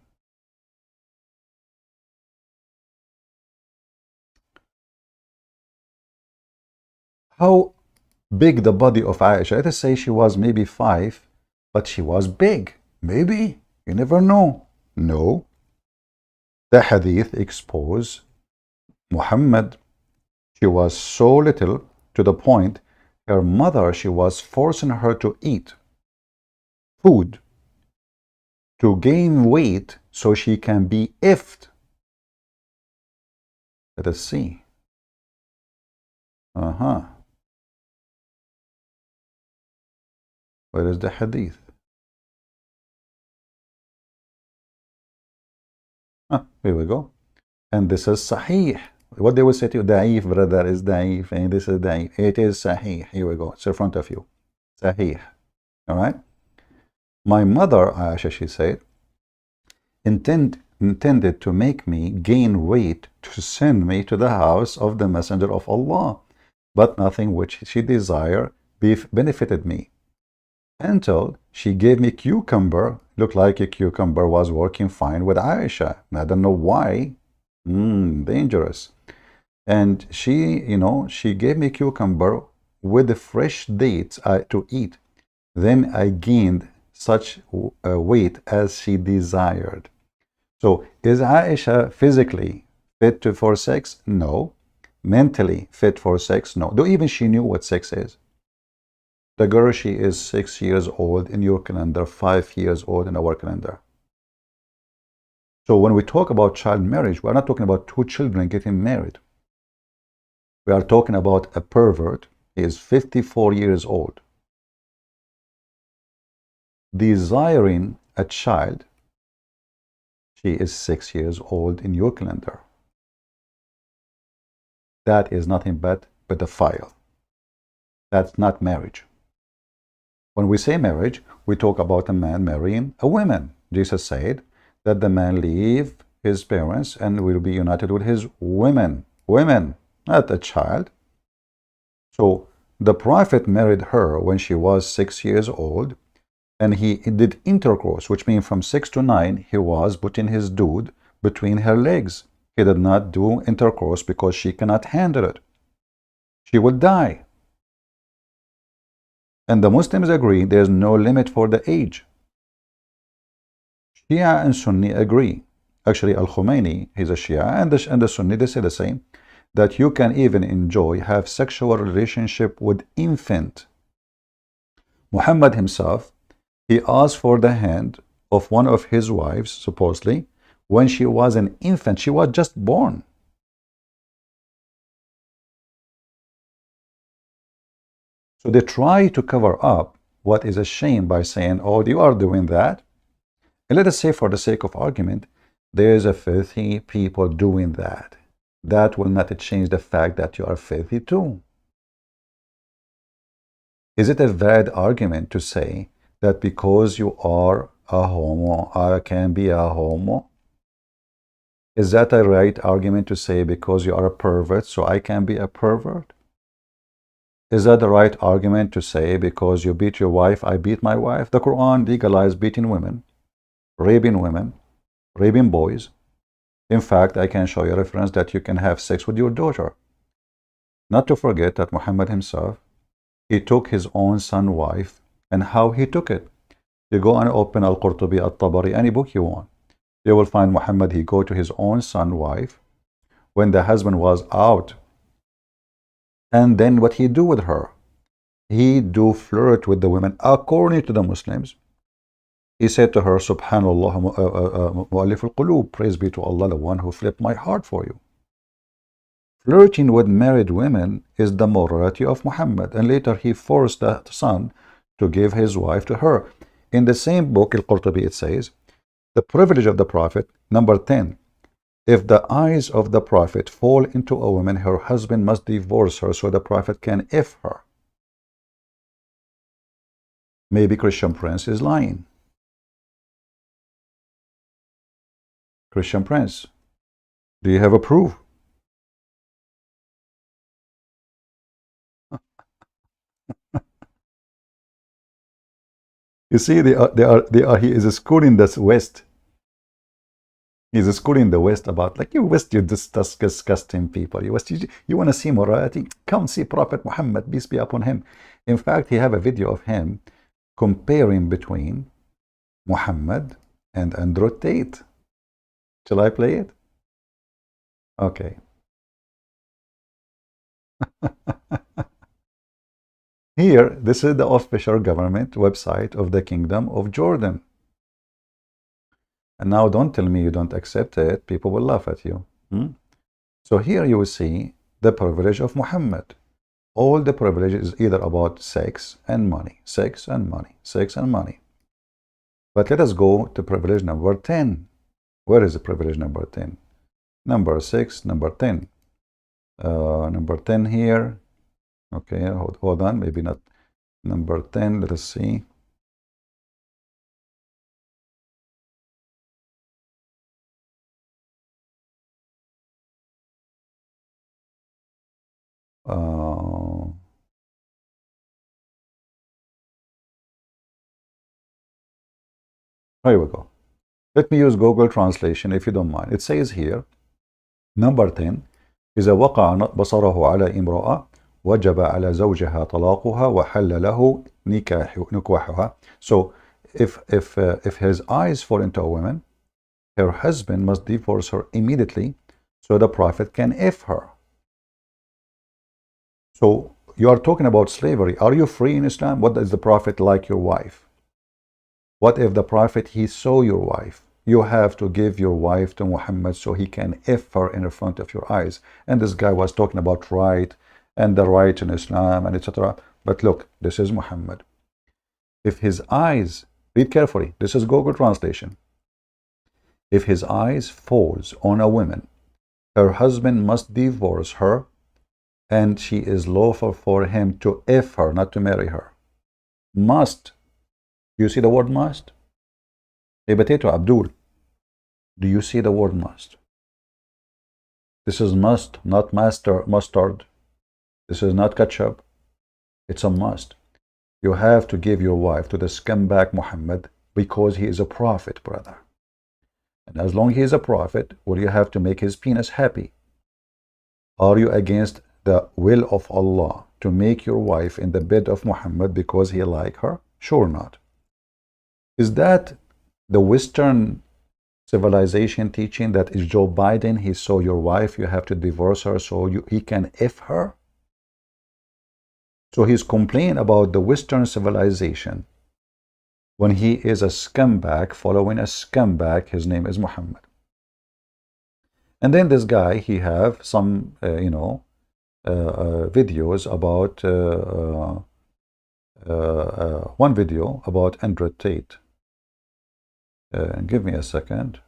How big the body of Aisha? Let us say she was maybe 5, but she was big. Maybe. You never know. No. The hadith expose Muhammad. She was so little to the point her mother, she was forcing her to eat food to gain weight so she can be ifed. Let us see. Where is the hadith? Here we go. And this is Sahih. What they will say to you, Da'if, brother, is Da'if, and this is Da'if. It is Sahih. Here we go. It's in front of you. Sahih. All right? My mother, Aisha, she said, intended to make me gain weight to send me to the house of the Messenger of Allah, but nothing which she desired benefited me, until she gave me cucumber. Looked like a cucumber was working fine with Aisha. I don't know why. Dangerous. And she gave me cucumber with the fresh dates to eat. Then I gained such weight as she desired. So is Aisha physically fit for sex? No. Mentally fit for sex? No. Though even she knew what sex is. The girl, she is 6 years old in your calendar, 5 years old in our calendar. So when we talk about child marriage, we're not talking about 2 children getting married. We are talking about a pervert. He is 54 years old, desiring a child. She is 6 years old in your calendar. That is nothing but pedophile. That's not marriage. When we say marriage, we talk about a man marrying a woman. Jesus said that the man leave his parents and will be united with his women. Women, not a child. So the prophet married her when she was 6 years old, and he did intercourse, which means from 6 to 9, he was putting his dude between her legs. He did not do intercourse because she cannot handle it. She would die. And the Muslims agree there's no limit for the age. Shia and Sunni agree. Actually, Al-Khomeini, he's a Shia, and the Sunni, they say the same, that you can even have sexual relationship with infant. Muhammad himself, he asked for the hand of one of his wives, supposedly, when she was an infant. She was just born. So they try to cover up what is a shame by saying, oh, you are doing that. And let us say, for the sake of argument, there's a filthy people doing that. That will not change the fact that you are filthy too. Is it a valid argument to say that because you are a homo, I can be a homo? Is that a right argument to say because you are a pervert, so I can be a pervert? Is that the right argument to say because you beat your wife, I beat my wife? The Quran legalized beating women, raping boys. In fact, I can show you a reference that you can have sex with your daughter. Not to forget that Muhammad himself, he took his own son's wife, and how he took it. You go and open Al-Qurtubi, Al-Tabari, any book you want. You will find Muhammad, he go to his own son's wife when the husband was out. And then what he do with her? He do flirt with the women according to the Muslims. He said to her, Subhanallah, Mu'allif al-Qulub, praise be to Allah, the one who flipped my heart for you. Flirting with married women is the morality of Muhammad. And later he forced the son to give his wife to her. In the same book, Al-Qurtubi, it says, the privilege of the Prophet, number 10. If the eyes of the Prophet fall into a woman, her husband must divorce her so the Prophet can F her. Maybe Christian Prince is lying. Christian Prince, do you have a proof? You see, he is schooling the West. He's schooling the West about, like, you West, you disgusting people. You West, you want to see morality? Come see Prophet Muhammad, peace be upon him. In fact, he have a video of him comparing between Muhammad and Andrew Tate. Shall I play it? Okay. Here, this is the official government website of the Kingdom of Jordan. And now don't tell me you don't accept it. People will laugh at you. So here you will see the privilege of Muhammad. All the privilege is either about sex and money, sex and money, sex and money. But let us go to privilege number 10. Where is the privilege number 10? Number 6, number 10. Number 10 here. Okay, hold on, maybe not number 10. Let us see. Here we go. Let me use Google translation if you don't mind. It says here, number 10, إذا وقع بصره على امرأة وجب على زوجها طلاقها وحل له نكاحها. So if his eyes fall into a woman, her husband must divorce her immediately so the Prophet can F her. So you are talking about slavery. Are you free in Islam? What does the Prophet like your wife? What if the Prophet, he saw your wife? You have to give your wife to Muhammad so he can F her in front of your eyes. And this guy was talking about right and the right in Islam and etc. But look, this is Muhammad. If his eyes, read carefully, this is Google translation. If his eyes falls on a woman, her husband must divorce her and she is lawful for him to F her, not to marry her. Must. Do you see the word must? Hey, potato, Abdul. Do you see the word must? This is must, not mustard. This is not ketchup. It's a must. You have to give your wife to the scumbag Muhammad because he is a prophet, brother. And as long as he is a prophet, will you have to make his penis happy? Are you against the will of Allah to make your wife in the bed of Muhammad because he like her? Sure not. Is that the Western civilization teaching that is Joe Biden, he saw your wife, you have to divorce her so he can F her? So he's complaining about the Western civilization when he is a scumbag following a scumbag. His name is Muhammad. And then this guy, he have some, videos about, one video about Andrew Tate. Give me a second.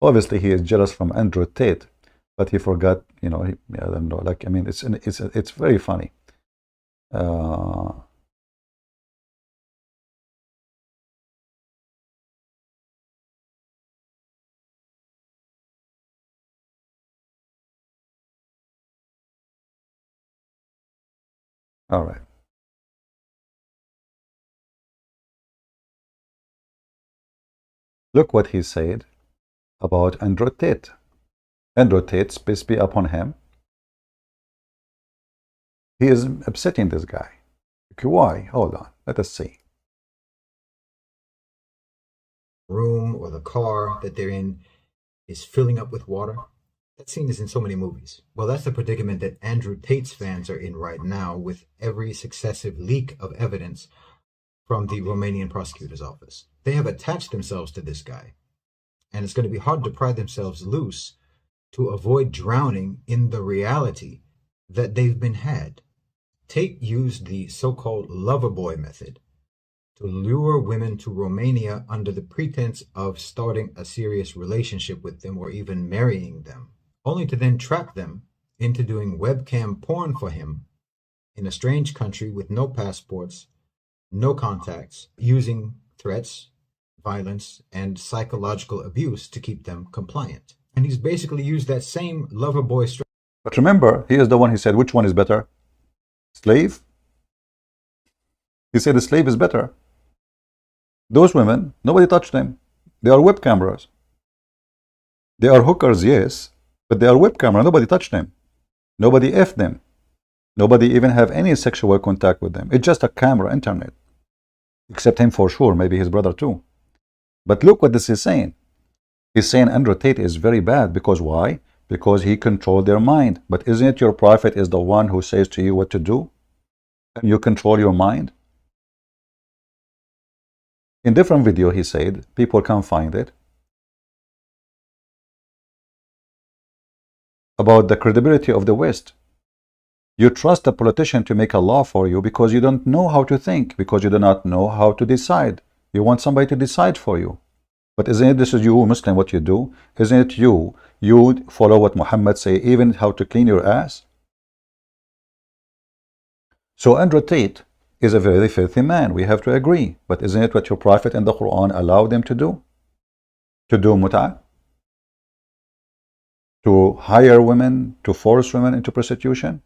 Obviously, he is jealous from Andrew Tate, but he forgot, I don't know, like, I mean, it's very funny. All right. Look what he said about Andrew Tate. Andrew Tate, peace be upon him, he is upsetting this guy. Okay, why? Hold on. Let us see. Room or the car that they're in is filling up with water. That scene is in so many movies. Well, that's the predicament that Andrew Tate's fans are in right now with every successive leak of evidence from the Romanian prosecutor's office. They have attached themselves to this guy, and it's going to be hard to pry themselves loose to avoid drowning in the reality that they've been had. Tate used the so-called lover boy method to lure women to Romania under the pretense of starting a serious relationship with them or even marrying them, only to then trap them into doing webcam porn for him in a strange country with no passports, no contacts, using threats, violence, and psychological abuse to keep them compliant. And he's basically used that same lover boy strategy. But remember, he is the one who said, which one is better? Slave? He said the slave is better. Those women, nobody touched them. They are web cameras. They are hookers, yes, but they are web camera. Nobody touched them. Nobody effed them. Nobody even have any sexual contact with them. It's just a camera, internet. Except him for sure, maybe his brother too. But look what this is saying. He's saying Andrew Tate is very bad because why? Because he controlled their mind. But isn't it your prophet is the one who says to you what to do? And you control your mind? In different video he said, people can find it, about the credibility of the West. You trust a politician to make a law for you because you don't know how to think, because you do not know how to decide. You want somebody to decide for you. But isn't it, this is you, Muslim, what you do? Isn't it you follow what Muhammad say, even how to clean your ass? So Andrew Tate is a very filthy man, we have to agree. But isn't it what your prophet and the Quran allowed them to do? To do mut'ah? To hire women, to force women into prostitution?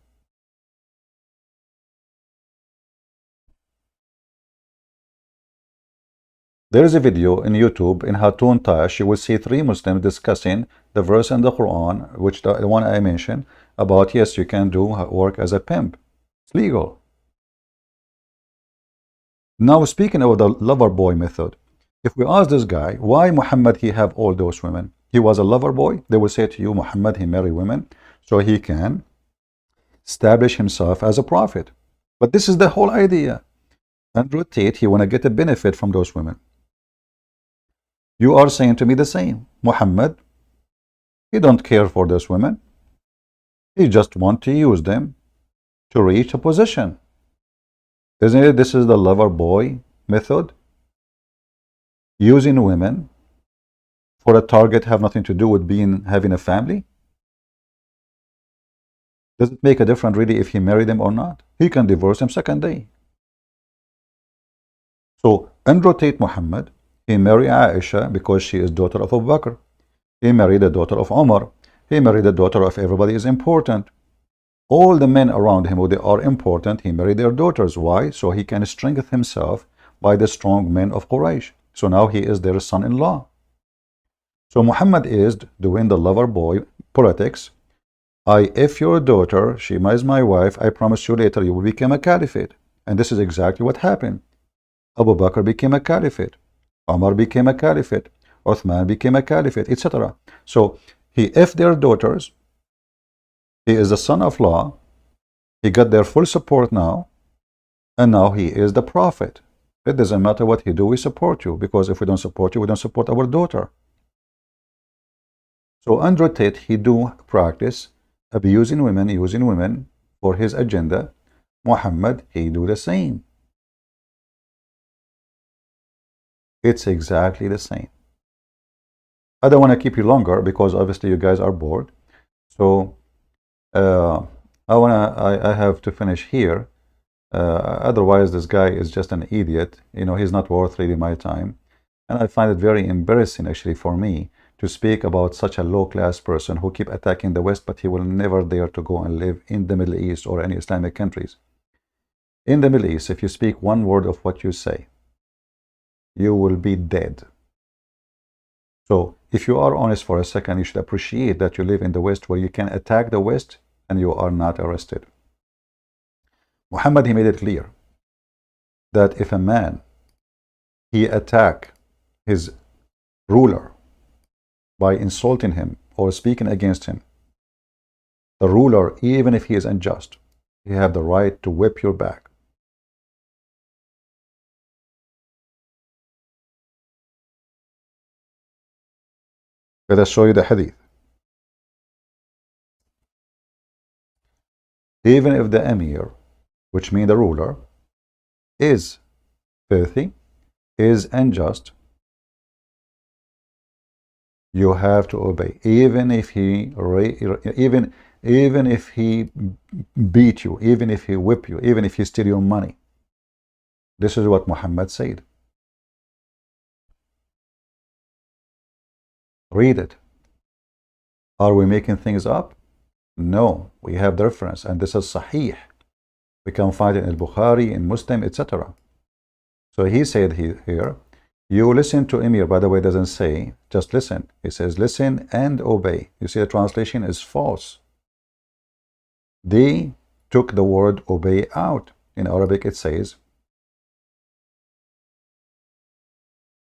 There is a video in YouTube in Hatun Tash. You will see 3 Muslims discussing the verse in the Quran, which the one I mentioned, about yes, you can do work as a pimp. It's legal. Now speaking of the lover boy method, if we ask this guy, why Muhammad he have all those women? He was a lover boy. They will say to you, Muhammad he marry women so he can establish himself as a prophet. But this is the whole idea. Andrew Tate, he want to get a benefit from those women. You are saying to me the same. Muhammad, he don't care for those women. He just want to use them to reach a position. Isn't it this is the lover boy method? Using women for a target have nothing to do with having a family? Does it make a difference really if he married them or not? He can divorce them second day. So Andrew Tate Muhammad, he married Aisha because she is daughter of Abu Bakr. He married the daughter of Umar. He married the daughter of everybody is important. All the men around him who they are important, he married their daughters. Why? So he can strengthen himself by the strong men of Quraysh. So now he is their son-in-law. So Muhammad is doing the lover boy politics. If your daughter, she is my wife, I promise you later you will become a caliphate. And this is exactly what happened. Abu Bakr became a caliphate. Umar became a caliphate. Uthman became a caliphate, etc. So he their daughters. He is the son of law. He got their full support now. And now he is the prophet. It doesn't matter what he do, we support you. Because if we don't support you, we don't support our daughter. So Andrew Tate, he do practice abusing women, using women for his agenda. Muhammad, he do the same. It's exactly the same. I don't want to keep you longer because obviously you guys are bored. So I have to finish here. Otherwise, this guy is just an idiot. You know, he's not worth really my time. And I find it very embarrassing actually for me to speak about such a low-class person who keep attacking the West, but he will never dare to go and live in the Middle East or any Islamic countries. In the Middle East, if you speak one word of what you say, you will be dead. So if you are honest for a second, you should appreciate that you live in the West where you can attack the West and you are not arrested. Muhammad, he made it clear that if a man, he attack his ruler by insulting him or speaking against him, the ruler, even if he is unjust, you have the right to whip your back. Let us show you the hadith. Even if the emir, which means the ruler, is filthy, is unjust, you have to obey, even if he beat you, even if he whip you, even if he steal your money. This is what Muhammad said. Read it. Are we making things up? No, we have the reference, and this is Sahih. We can find it in Bukhari, in Muslim, etc. So he said here, you listen to Emir. By the way, doesn't say just listen. He says listen and obey. You see, the translation is false. They took the word obey out. In Arabic, it says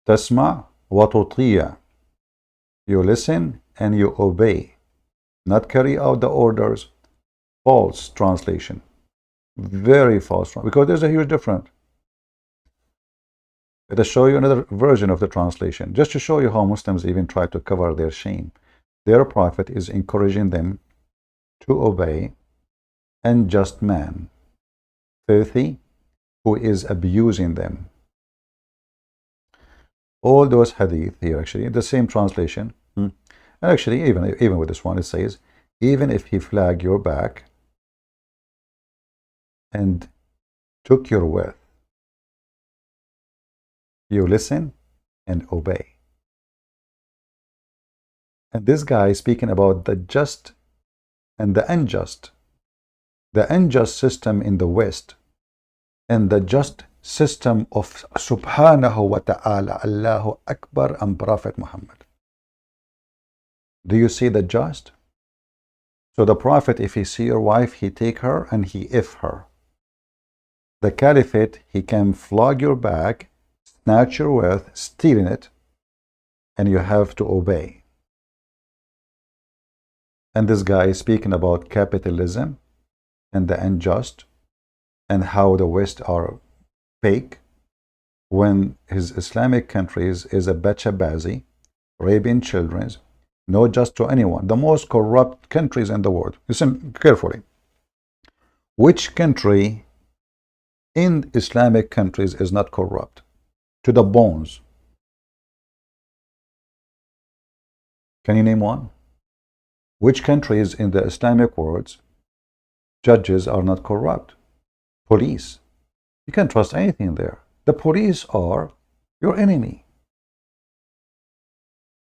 tasma wa tutiya. You listen and you obey, not carry out the orders. False translation. Very false, because there's a huge difference. Let us show you another version of the translation, just to show you how Muslims even try to cover their shame. Their prophet is encouraging them to obey unjust man, filthy, who is abusing them. All those hadith here, actually, the same translation. And actually, even with this one, it says, even if he flag your back and took your wealth, you listen and obey. And this guy is speaking about the just and the unjust system in the West, and the just system of Subhanahu wa Ta'ala, Allahu Akbar, and Prophet Muhammad. Do you see the just? So the Prophet, if he see your wife, he take her and he if her. The Caliphate, he can flog your back, snatch your wealth, stealing it, and you have to obey. And this guy is speaking about capitalism and the unjust and how the West are fake, when his Islamic countries is a bachabazi, raping children, no just to anyone, the most corrupt countries in the world. Listen carefully. Which country in Islamic countries is not corrupt to the bones? Can you name one? Which countries in the Islamic world judges are not corrupt? Police. You can't trust anything there. The police are your enemy,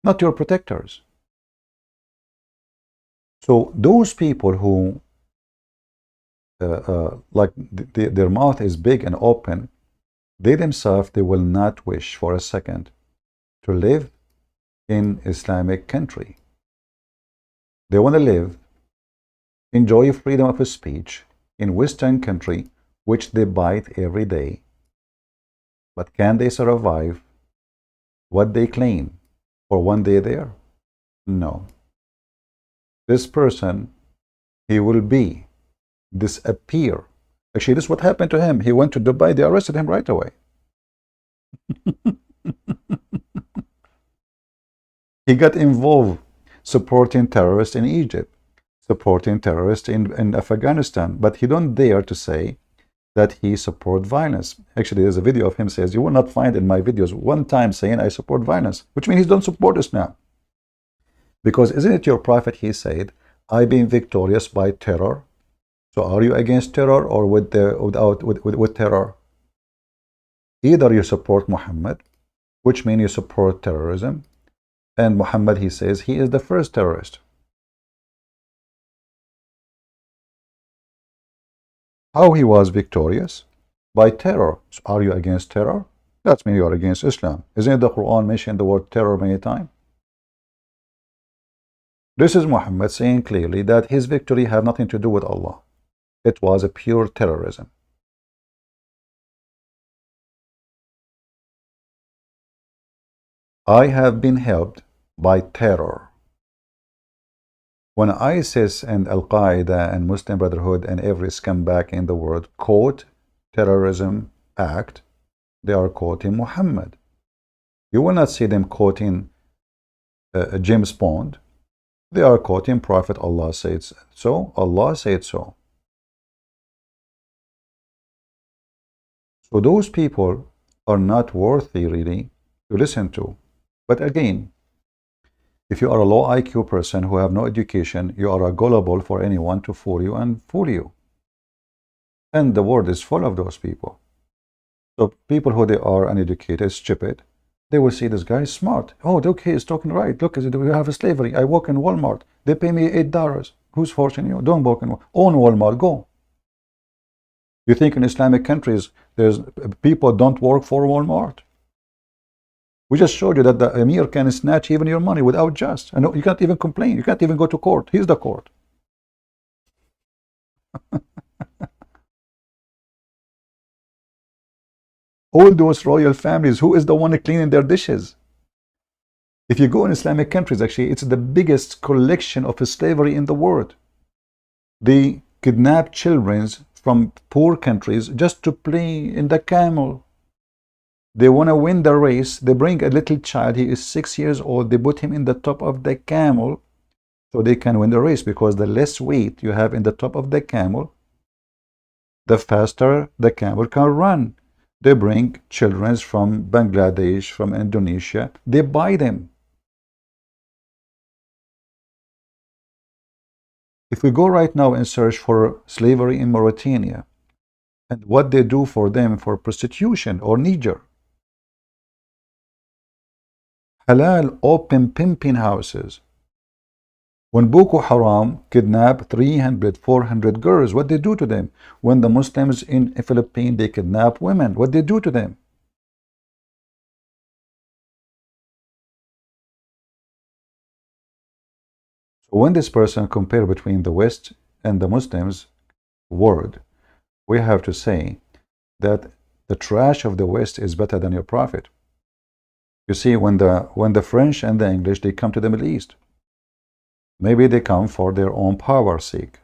not your protectors. So those people who their mouth is big and open, they themselves, they will not wish for a second to live in Islamic country. They want to live, enjoy freedom of speech in Western country, which they bite every day. But can they survive what they claim for one day there? No. This person, he will disappear. Actually, this is what happened to him. He went to Dubai, they arrested him right away. He got involved supporting terrorists in Egypt, supporting terrorists in Afghanistan, but he don't dare to say that he support violence. Actually, there's a video of him says, you will not find in my videos one time saying I support violence, which means he don't support us now. Because isn't it your prophet, he said, I been victorious by terror? So are you against terror or with terror? Either you support Muhammad, which means you support terrorism, and Muhammad, he says, he is the first terrorist. How he was victorious? by terror. So are you against terror? That means you are against Islam. Isn't the Quran mentioning the word terror many times? This is Muhammad saying clearly that his victory had nothing to do with Allah. It was a pure terrorism. I have been helped by terror. When ISIS and Al-Qaeda and Muslim Brotherhood and every scumbag in the world quote terrorism act, they are quoting Muhammad. You will not see them quoting James Bond. They are quoting Prophet. Allah said so. Allah said so. So those people are not worthy really to listen to. But again, if you are a low IQ person who have no education, you are gullible for anyone to fool you and fool you. And the world is full of those people. So people who they are uneducated, stupid, they will see this guy is smart. Oh, okay, he's talking right. Look, we have a slavery. I work in Walmart. They pay me $8. Who's forcing you? Don't work in own Walmart. Go. You think in Islamic countries, there's people don't work for Walmart? We just showed you that the Emir can snatch even your money without just. And you can't even complain. You can't even go to court. He's the court. All those royal families, who is the one cleaning their dishes? If you go in Islamic countries, actually, it's the biggest collection of slavery in the world. They kidnap children from poor countries just to play in the camel. They want to win the race. They bring a little child. He is 6 years old. They put him in the top of the camel so they can win the race, because the less weight you have in the top of the camel, the faster the camel can run. They bring children from Bangladesh, from Indonesia. They buy them. If we go right now and search for slavery in Mauritania and what they do for them for prostitution or Niger, halal open pimping houses. When Boko Haram kidnap 300, 400 girls, what they do to them? When the Muslims in Philippines, they kidnap women, what they do to them? So when this person compare between the West and the Muslims world, we have to say that the trash of the West is better than your prophet. You see, when the French and the English, they come to the Middle East, maybe they come for their own power sake,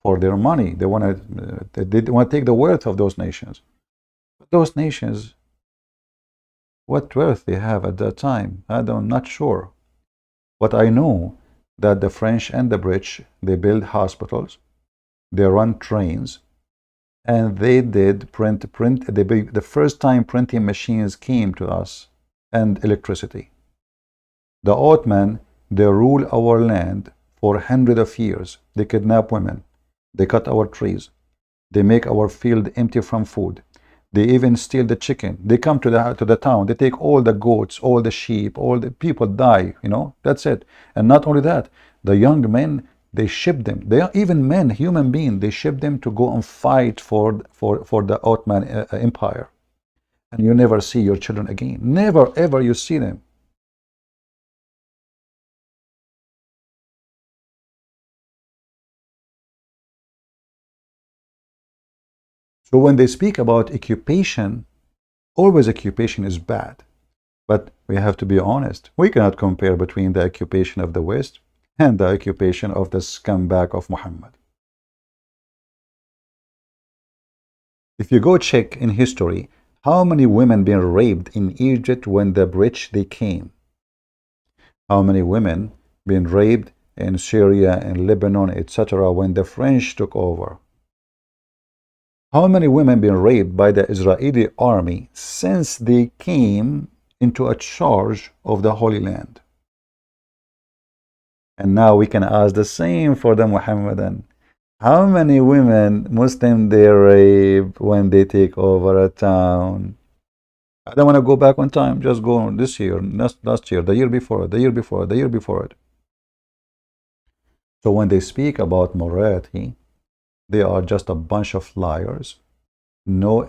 for their money. They want to take the wealth of those nations. But those nations, what wealth they have at that time, I'm not sure. But I know that the French and the British, they build hospitals, they run trains, and they did print. The first time printing machines came to us, and electricity. The Ottoman, they rule our land for hundreds of years. They kidnap women. They cut our trees. They make our field empty from food. They even steal the chicken. They come to the town. They take all the goats, all the sheep, all the people die. That's it. And not only that, the young men, they ship them. They are even men, human beings. They ship them to go and fight for the Ottoman Empire. And you never see your children again. Never, ever you see them. So when they speak about occupation, always occupation is bad. But we have to be honest. We cannot compare between the occupation of the West and the occupation of the scumbag of Muhammad. If you go check in history, how many women been raped in Egypt when the British they came? How many women been raped in Syria and Lebanon, etc. when the French took over? How many women been raped by the Israeli army since they came into a charge of the Holy Land? And now we can ask the same for the Muhammadan. How many women, Muslim, they rape when they take over a town? I don't want to go back on time. Just go on this year, last year, the year before, the year before, the year before it. So when they speak about morality, they are just a bunch of liars. No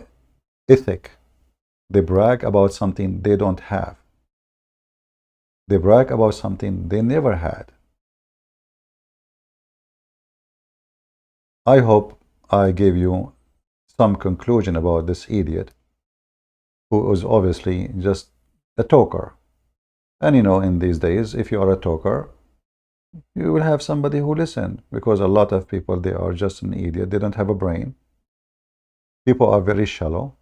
ethic. They brag about something they don't have. They brag about something they never had. I hope I gave you some conclusion about this idiot who was obviously just a talker. And in these days, if you are a talker, you will have somebody who listen, because a lot of people, they are just an idiot. They don't have a brain. People are very shallow.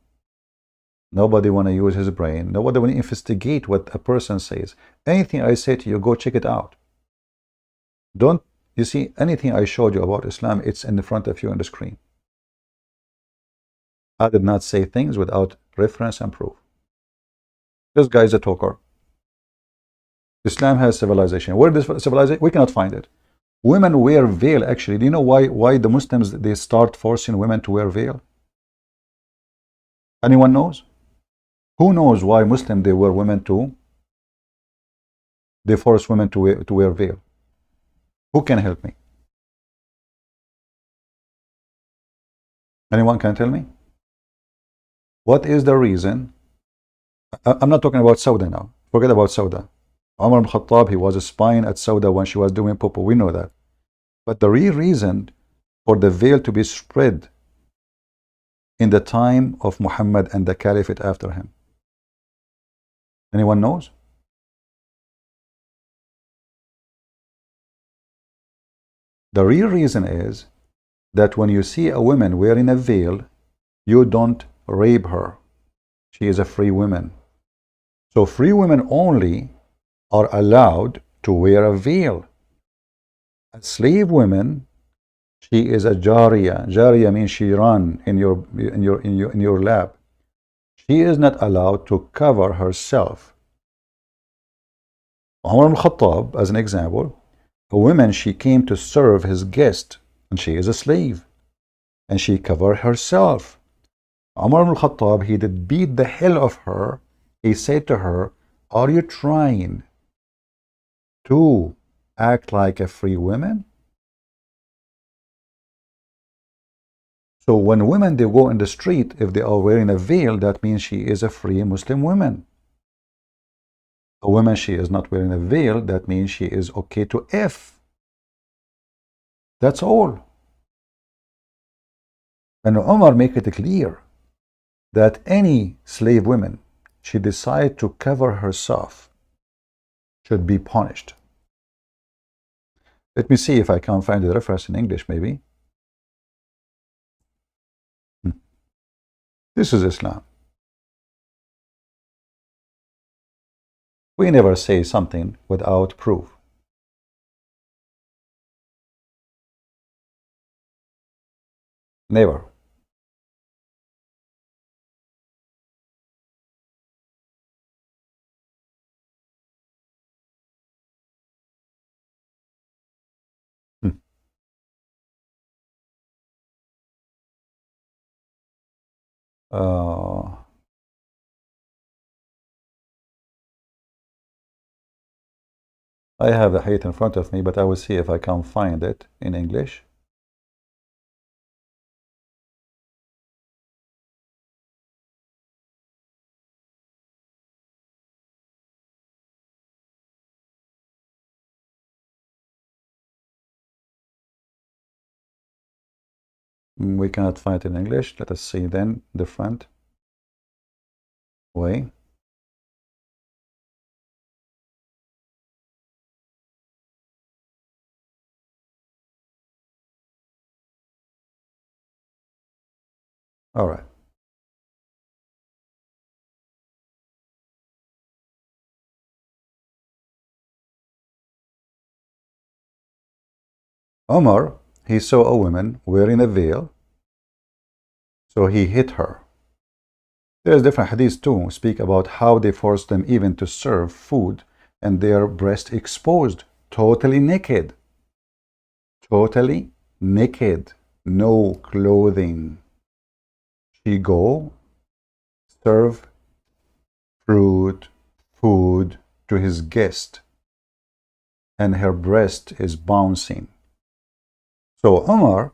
Nobody want to use his brain. Nobody want to investigate what a person says. Anything I say to you, go check it out. Don't, you see, anything I showed you about Islam, it's in the front of you on the screen. I did not say things without reference and proof. This guy is a talker. Islam has civilization. Where is civilization? We cannot find it. Women wear veil, actually. Do you know why the Muslims, they start forcing women to wear veil? Anyone knows? Who knows why Muslims, they force women to wear veil? Who can help me? Anyone can tell me? What is the reason? I'm not talking about Sauda now. Forget about Sauda. Umar ibn Khattab, he was spying at Sauda when she was doing poo-poo. We know that. But the real reason for the veil to be spread in the time of Muhammad and the caliphate after him, anyone knows? The real reason is that when you see a woman wearing a veil, you don't rape her. She is a free woman. So free women only are allowed to wear a veil. A slave woman, she is a jariya. Jariya means she run in your lap. She is not allowed to cover herself. Umar ibn Khattab, as an example, a woman, she came to serve his guest, and she is a slave, and she covered herself. Umar ibn Khattab, he did beat the hell of her. He said to her, are you trying to act like a free woman? So when women, they go in the street, if they are wearing a veil, that means she is a free Muslim woman. A woman, she is not wearing a veil, that means she is okay to F. That's all. And Umar make it clear that any slave woman, she decide to cover herself, should be punished. Let me see if I can find the reference in English, maybe. This is Islam. We never say something without proof. Never. Uh, I have the hadith in front of me, but I will see if I can find it in English. We cannot find it in English. Let us see then different way. All right. Omar, he saw a woman wearing a veil, so he hit her. There's different hadiths too, speak about how they forced them even to serve food and their breast exposed, totally naked. Totally naked, no clothing. She go serve fruit, food to his guest, and her breast is bouncing. So Umar,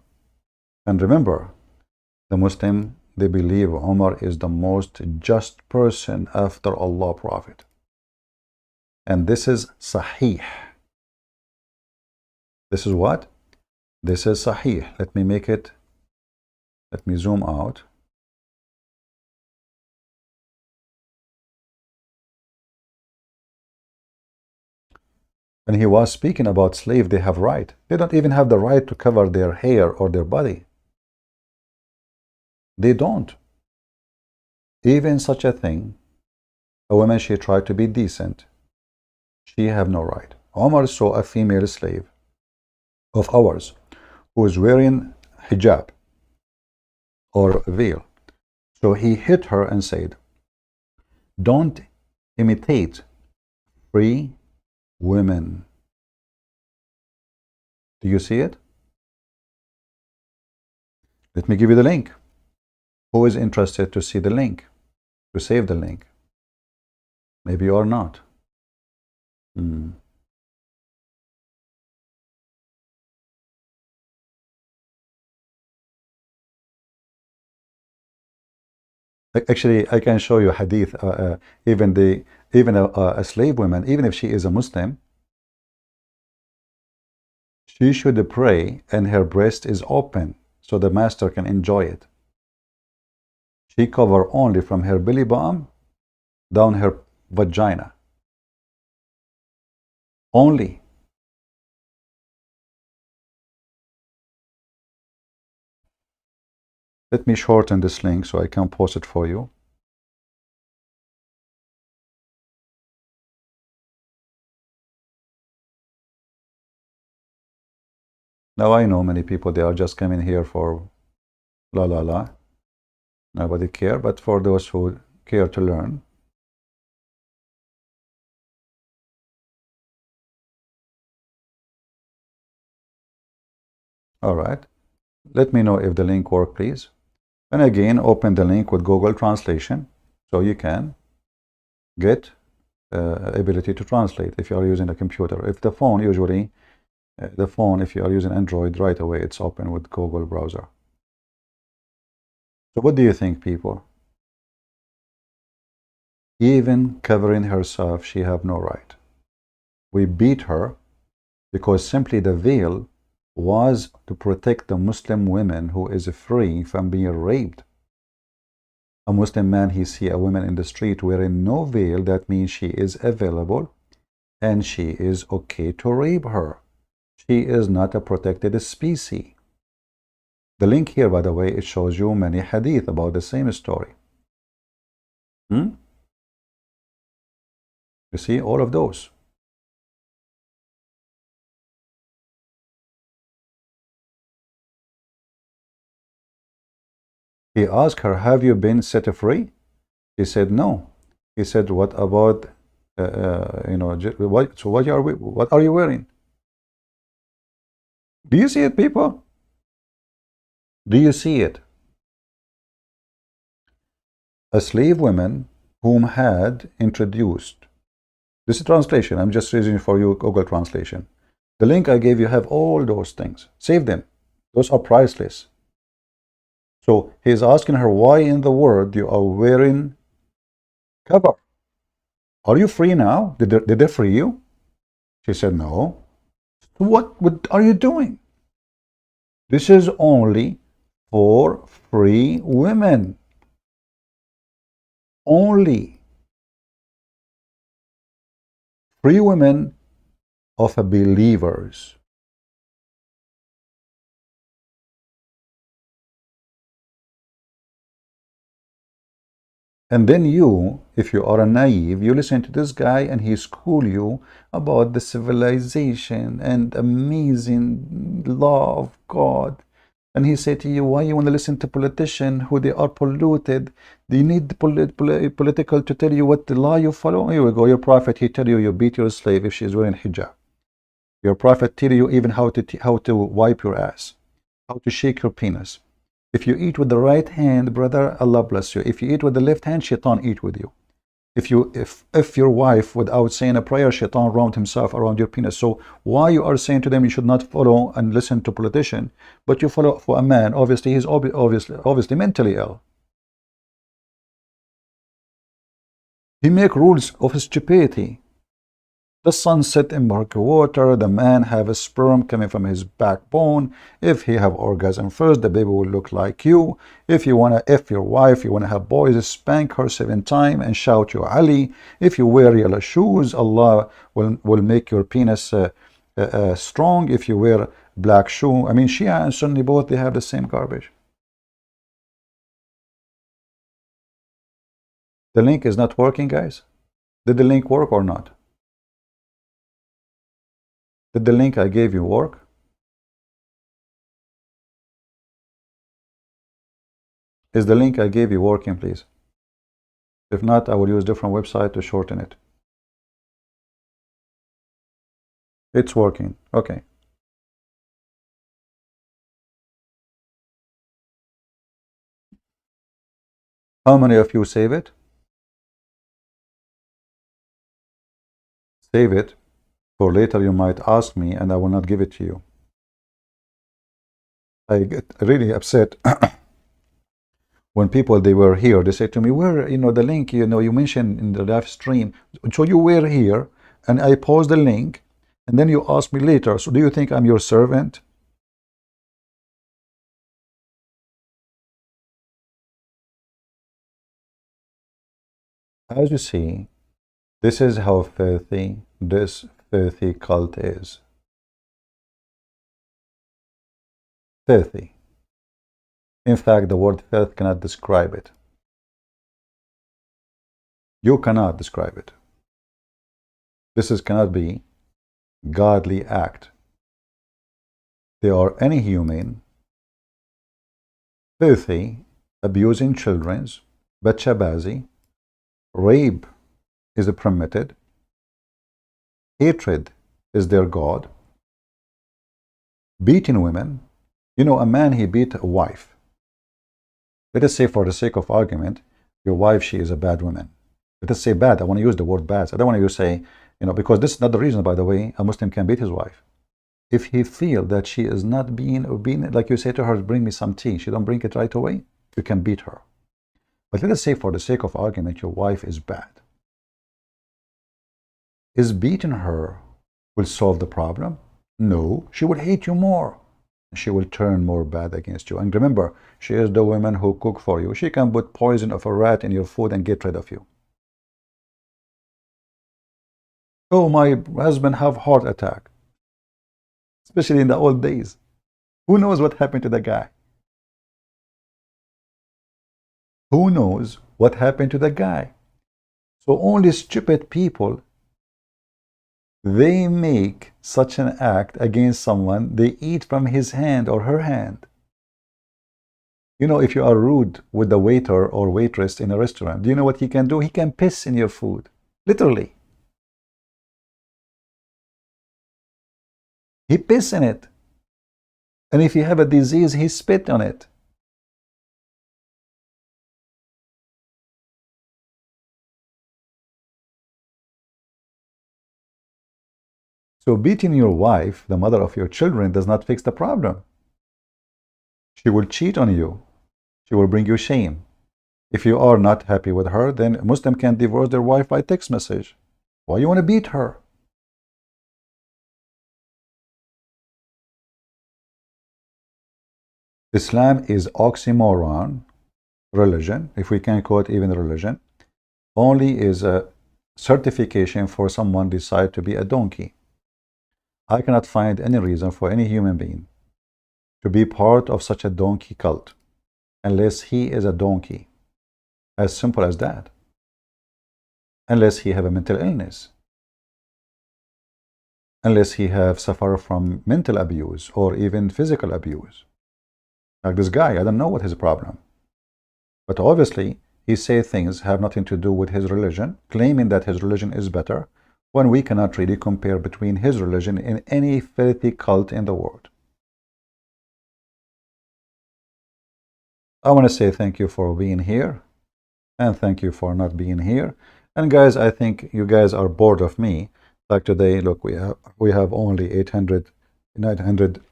and remember, the Muslim, they believe Umar is the most just person after Allah Prophet. And this is Sahih. This is what? This is Sahih. Let me zoom out. When he was speaking about slaves, they have right. They don't even have the right to cover their hair or their body. They don't. Even such a thing, a woman, she tried to be decent. She have no right. Omar saw a female slave of ours who was wearing hijab or veil. So he hit her and said, don't imitate free women. Do you see it? Let me give you the link. Who is interested to see the link? To save the link? Maybe you are not. Actually, I can show you hadith. Even a slave woman, even if she is a Muslim, she should pray and her breast is open so the master can enjoy it. She cover only from her belly button down her vagina. Only. Let me shorten this link so I can post it for you. Now I know many people, they are just coming here for la la la. Nobody care, but for those who care to learn. All right. Let me know if the link works, please. And again, open the link with Google Translation so you can get ability to translate if you are using a computer. If the phone, usually the phone, if you are using Android, right away it's open with Google browser. So what do you think, people? Even covering herself, she have no right. We beat her because simply the veil was to protect the Muslim women who is free from being raped. A Muslim man, he see a woman in the street wearing no veil, that means she is available and she is okay to rape her. She is not a protected species. The link here, by the way, it shows you many hadith about the same story. You see all of those. He asked her, have you been set free? She said, no. He said, what about, what are you wearing? Do you see it, people? Do you see it? A slave woman whom had introduced. This is translation. I'm just using for you Google Translation. The link I gave you have all those things. Save them. Those are priceless. So he's asking her, why in the world you are wearing cover? Are you free now? Did they free you? She said, no. What are you doing? This is only for free women. Only. Free women of believers. And then you, if you are a naive, you listen to this guy and he school you about the civilization and amazing law of God. And he said to you, why you want to listen to politicians who they are polluted? Do you need the political to tell you what the law you follow? Here we go. Your prophet, he tell you, you beat your slave if she is wearing hijab. Your prophet tell you even how to wipe your ass, how to shake your penis. If you eat with the right hand, brother, Allah bless you. If you eat with the left hand, shaitan eat with you. If your wife, without saying a prayer, shaitan roamed himself around your penis. So why you are saying to them you should not follow and listen to politician, but you follow for a man? Obviously, he's obviously mentally ill. He make rules of stupidity. The sun set in murky water, the man have a sperm coming from his backbone. If he have orgasm first, the baby will look like you. If you wanna F your wife, you wanna have boys, spank her 7 times and shout you Ali. If you wear yellow shoes, Allah will make your penis strong. If you wear black shoe, I mean Shia and Sunni both, they have the same garbage. The link is not working, guys. Did the link work or not? Did the link I gave you work? Is the link I gave you working, please? If not, I will use different website to shorten it. It's working. Okay. How many of you save it? Save it. For later you might ask me and I will not give it to you. I get really upset when people, they were here, they say to me, where, the link, you mentioned in the live stream, so you were here and I post the link and then you ask me later, so do you think I'm your servant? As you see, this is how filthy this filthy cult is. Filthy. In fact, the word filth cannot describe it. You cannot describe it. Cannot be godly act. They are inhuman, filthy, abusing children, bachabazi, rape is permitted, hatred is their god, beating women. A man, he beat a wife. Let us say, for the sake of argument, your wife, she is a bad woman. Let us say bad. I want to use the word bad. I don't want to say, because this is not the reason, by the way, a Muslim can beat his wife. If he feel that she is not being, like you say to her, bring me some tea, she don't bring it right away, you can beat her. But let us say, for the sake of argument, your wife is bad. Is beating her will solve the problem? No, she will hate you more. She will turn more bad against you. And remember, she is the woman who cook for you. She can put poison of a rat in your food and get rid of you. Oh, my husband have heart attack. Especially in the old days. Who knows what happened to the guy? Who knows what happened to the guy? So only stupid people, they make such an act against someone, they eat from his hand or her hand. If you are rude with the waiter or waitress in a restaurant, do you know what he can do? He can piss in your food. Literally. He piss in it. And if you have a disease, he spit on it. So beating your wife, the mother of your children, does not fix the problem. She will cheat on you. She will bring you shame. If you are not happy with her, then a Muslim can divorce their wife by text message. Why you want to beat her? Islam is oxymoron religion, if we can call it even religion, only is a certification for someone decide to be a donkey. I cannot find any reason for any human being to be part of such a donkey cult unless he is a donkey. As simple as that. Unless he have a mental illness. Unless he have suffered from mental abuse or even physical abuse. Like this guy, I don't know what his problem. But obviously, he say things have nothing to do with his religion, claiming that his religion is better, when we cannot really compare between his religion and any filthy cult in the world. I want to say thank you for being here, and thank you for not being here. And guys, I think you guys are bored of me. Like today, look, we have only 800, 900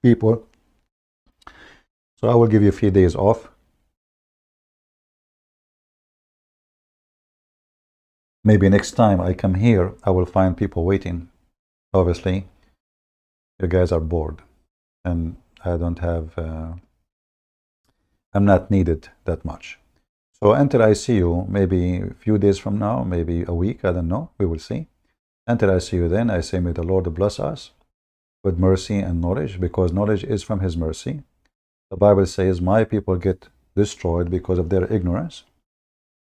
people. So I will give you a few days off. Maybe next time I come here, I will find people waiting. Obviously, you guys are bored, and I don't have, I'm not needed that much. So until I see you, maybe a few days from now, maybe a week, I don't know, we will see. Until I see you then, I say, may the Lord bless us with mercy and knowledge, because knowledge is from His mercy. The Bible says, my people get destroyed because of their ignorance.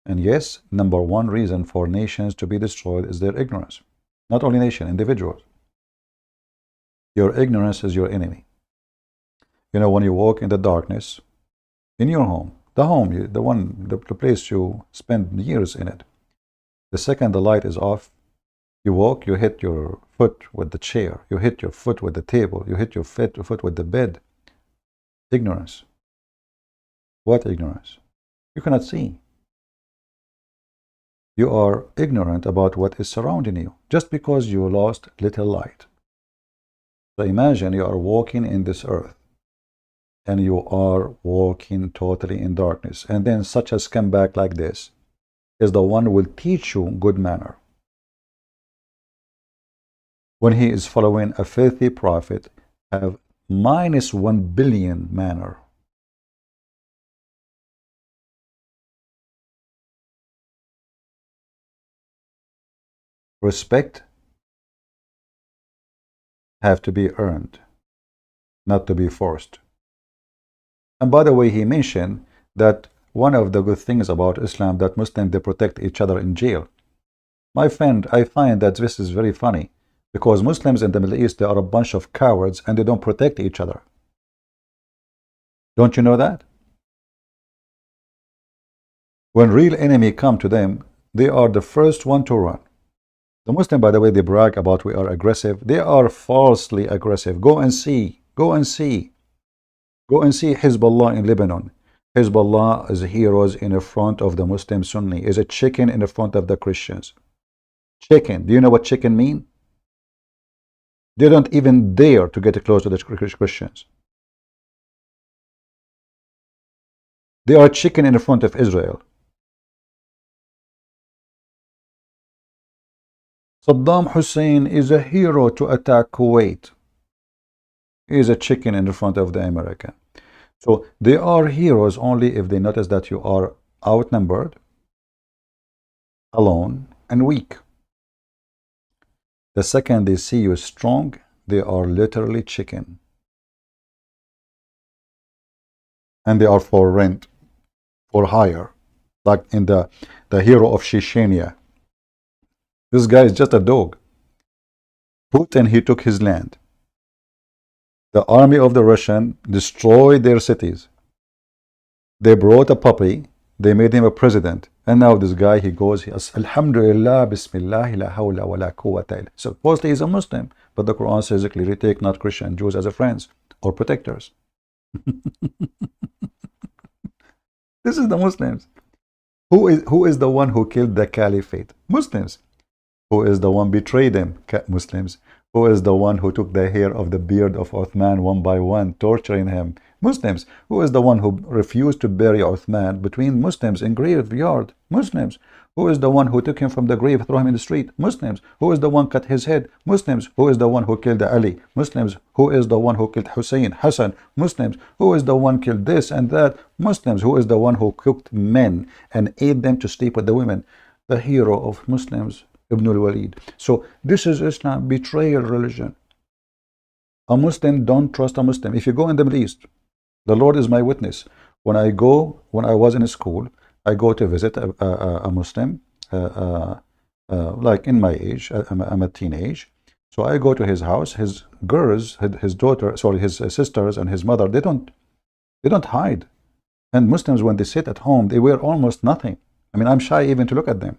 And yes, number one reason for nations to be destroyed is their ignorance. Not only nation, individuals. Your ignorance is your enemy. You know, when you walk in the darkness, in your home, the place you spend years in it, the second the light is off, you walk, you hit your foot with the chair, you hit your foot with the table, you hit your foot with the bed. Ignorance. What ignorance? You cannot see. You are ignorant about what is surrounding you, just because you lost little light. So imagine you are walking in this earth, and you are walking totally in darkness, and then such a scumbag like this is the one who will teach you good manner. When he is following a filthy prophet, have -1 billion manner. Respect have to be earned, not to be forced. And by the way, he mentioned that one of the good things about Islam, that Muslims, they protect each other in jail. My friend, I find that this is very funny, because Muslims in the Middle East, they are a bunch of cowards and they don't protect each other. Don't you know that? When real enemy come to them, they are the first one to run. The Muslim, by the way, they brag about we are aggressive. They are falsely aggressive. Go and see. Go and see. Go and see Hezbollah in Lebanon. Hezbollah is heroes in the front of the Muslim Sunni. Is a chicken in the front of the Christians. Chicken. Do you know what chicken mean? They don't even dare to get close to the Christians. They are chicken in the front of Israel. Saddam Hussein is a hero to attack Kuwait. He is a chicken in the front of the American. So they are heroes only if they notice that you are outnumbered, alone, and weak. The second they see you strong, they are literally chicken. And they are for rent, for hire. Like in the hero of Chechnya. This guy is just a dog. Putin, he took his land. The army of the Russian destroyed their cities. They brought a puppy. They made him a president. And now this guy, he goes, he says, Alhamdulillah, Bismillah, la hawla wa la quwwata illa. So supposedly he's a Muslim. But the Quran says clearly, take not Christian Jews as a friends or protectors. This is the Muslims. Who is the one who killed the caliphate? Muslims. Who is the one betrayed them? Muslims. Who is the one who took the hair of the beard of Uthman one by one, torturing him? Muslims. Who is the one who refused to bury Uthman between Muslims in graveyard? Muslims. Who is the one who took him from the grave, threw him in the street? Muslims. Who is the one cut his head? Muslims. Who is the one who killed Ali? Muslims. Who is the one who killed Hussein, Hassan? Muslims. Who is the one killed this and that? Muslims. Who is the one who cooked men and ate them to sleep with the women? The hero of Muslims, Ibn al-Walid. So this is Islam, betrayal religion. A Muslim don't trust a Muslim. If you go in the Middle East, the Lord is my witness. When I was in school, I go to visit a Muslim, like in my age, I'm a teenage. So I go to his house. His girls, his daughter, sorry, his sisters and his mother, they don't hide. And Muslims, when they sit at home, they wear almost nothing. I mean, I'm shy even to look at them.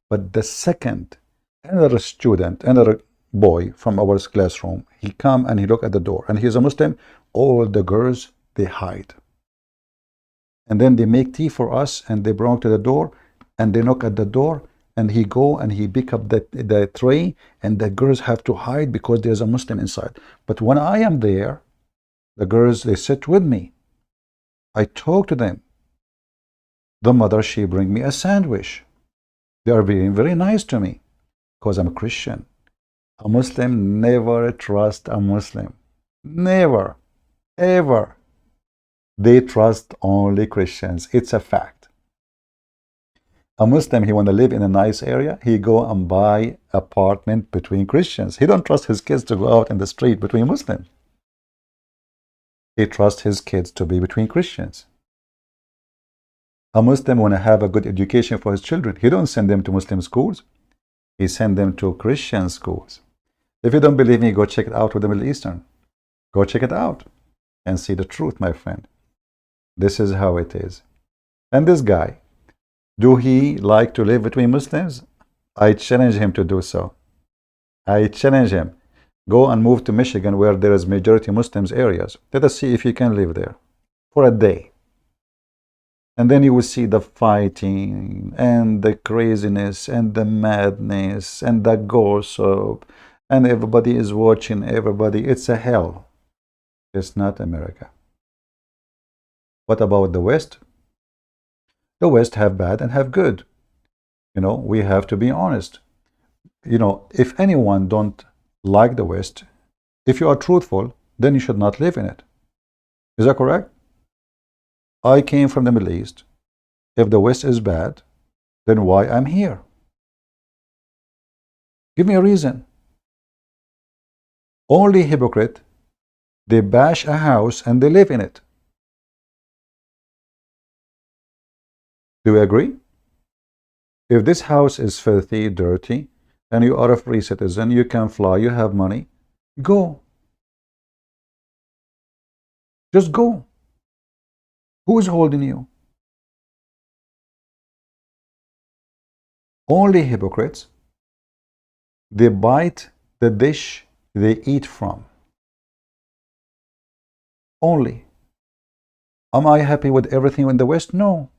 But the second another student, another boy from our classroom, he come and he look at the door, and he's a Muslim, all the girls, they hide. And then they make tea for us, and they bring to the door, and they knock at the door, and he go and he pick up the tray, and the girls have to hide because there's a Muslim inside. But when I am there, the girls, they sit with me. I talk to them. The mother, she bring me a sandwich. They are being very nice to me because I'm a Christian. A Muslim never trust a Muslim. Never. Ever. They trust only Christians. It's a fact. A Muslim, he want to live in a nice area, he go and buy apartment between Christians. He don't trust his kids to go out in the street between Muslims. He trusts his kids to be between Christians. A Muslim want to have a good education for his children. He don't send them to Muslim schools. He send them to Christian schools. If you don't believe me, go check it out with the Middle Eastern. Go check it out and see the truth, my friend. This is how it is. And this guy, do he like to live between Muslims? I challenge him to do so. I challenge him. Go and move to Michigan where there is majority Muslims areas. Let us see if you can live there for a day. And then you will see the fighting and the craziness and the madness and the gossip. And everybody is watching everybody. It's a hell. It's not America. What about the West? The West have bad and have good. You know, we have to be honest. You know, if anyone don't like the West, if you are truthful, then you should not live in it. Is that correct? I came from the Middle East. If the West is bad, then why I'm here? Give me a reason. Only hypocrite, they bash a house and they live in it. Do we agree? If this house is filthy, dirty, and you are a free citizen, you can fly, you have money, go. Just go. Who is holding you? Only hypocrites, they bite the dish they eat from. Only. Am I happy with everything in the West? No.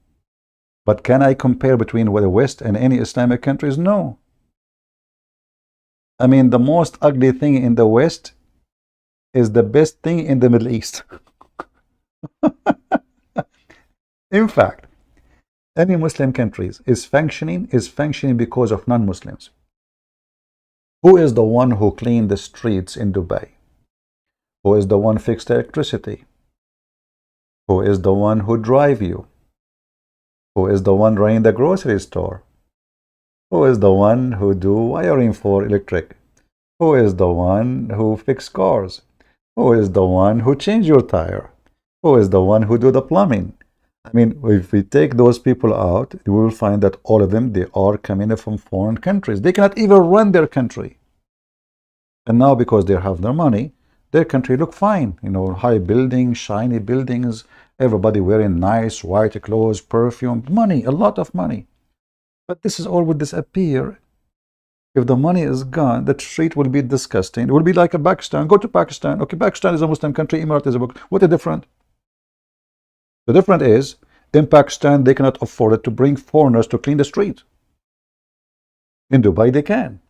But can I compare between the West and any Islamic countries? No. I mean, the most ugly thing in the West is the best thing in the Middle East. In fact, any Muslim countries is functioning because of non-Muslims. Who is the one who cleaned the streets in Dubai? Who is the one who fixed the electricity? Who is the one who drive you? Who is the one running the grocery store? Who is the one who do wiring for electric? Who is the one who fix cars? Who is the one who change your tire? Who is the one who do the plumbing? I mean, if we take those people out, you will find that all of them, they are coming from foreign countries. They cannot even run their country. And now because they have their money, their country look fine. You know, high buildings, shiny buildings, everybody wearing nice white clothes, perfume, money, a lot of money. But this is all will disappear. If the money is gone, the street will be disgusting. It will be like a Pakistan. Go to Pakistan. Okay, Pakistan is a Muslim country. Emirat is a book. What is different? The difference is, in Pakistan, they cannot afford it to bring foreigners to clean the street. In Dubai, they can.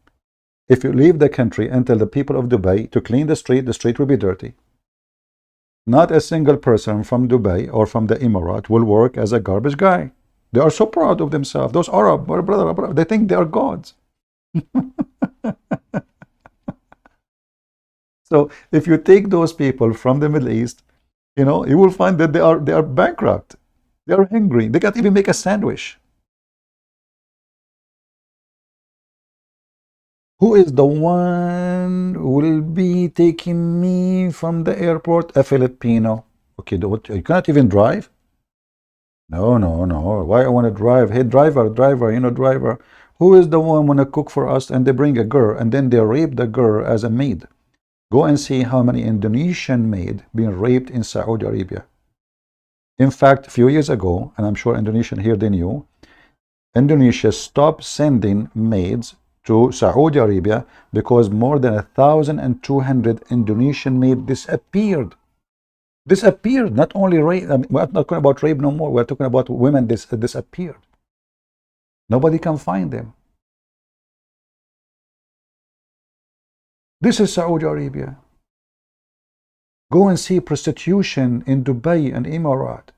If you leave the country and tell the people of Dubai to clean the street will be dirty. Not a single person from Dubai or from the Emirat will work as a garbage guy. They are so proud of themselves. Those Arab, brother, they think they are gods. So if you take those people from the Middle East, you know, you will find that they are bankrupt. They are hungry. They can't even make a sandwich. Who is the one who will be taking me from the airport? A Filipino. Okay, you cannot even drive? No. Why I want to drive? Hey, driver, driver. Who is the one want to cook for us? And they bring a girl, and then they rape the girl as a maid. Go and see how many Indonesian maids being raped in Saudi Arabia. In fact, a few years ago, and I'm sure Indonesian here they knew, Indonesia stopped sending maids to Saudi Arabia because more than 1,200 Indonesian maids disappeared. Disappeared. Not only rape. I mean, we're not talking about rape no more. We're talking about women disappeared. Nobody can find them. This is Saudi Arabia. Go and see prostitution in Dubai and Emirat,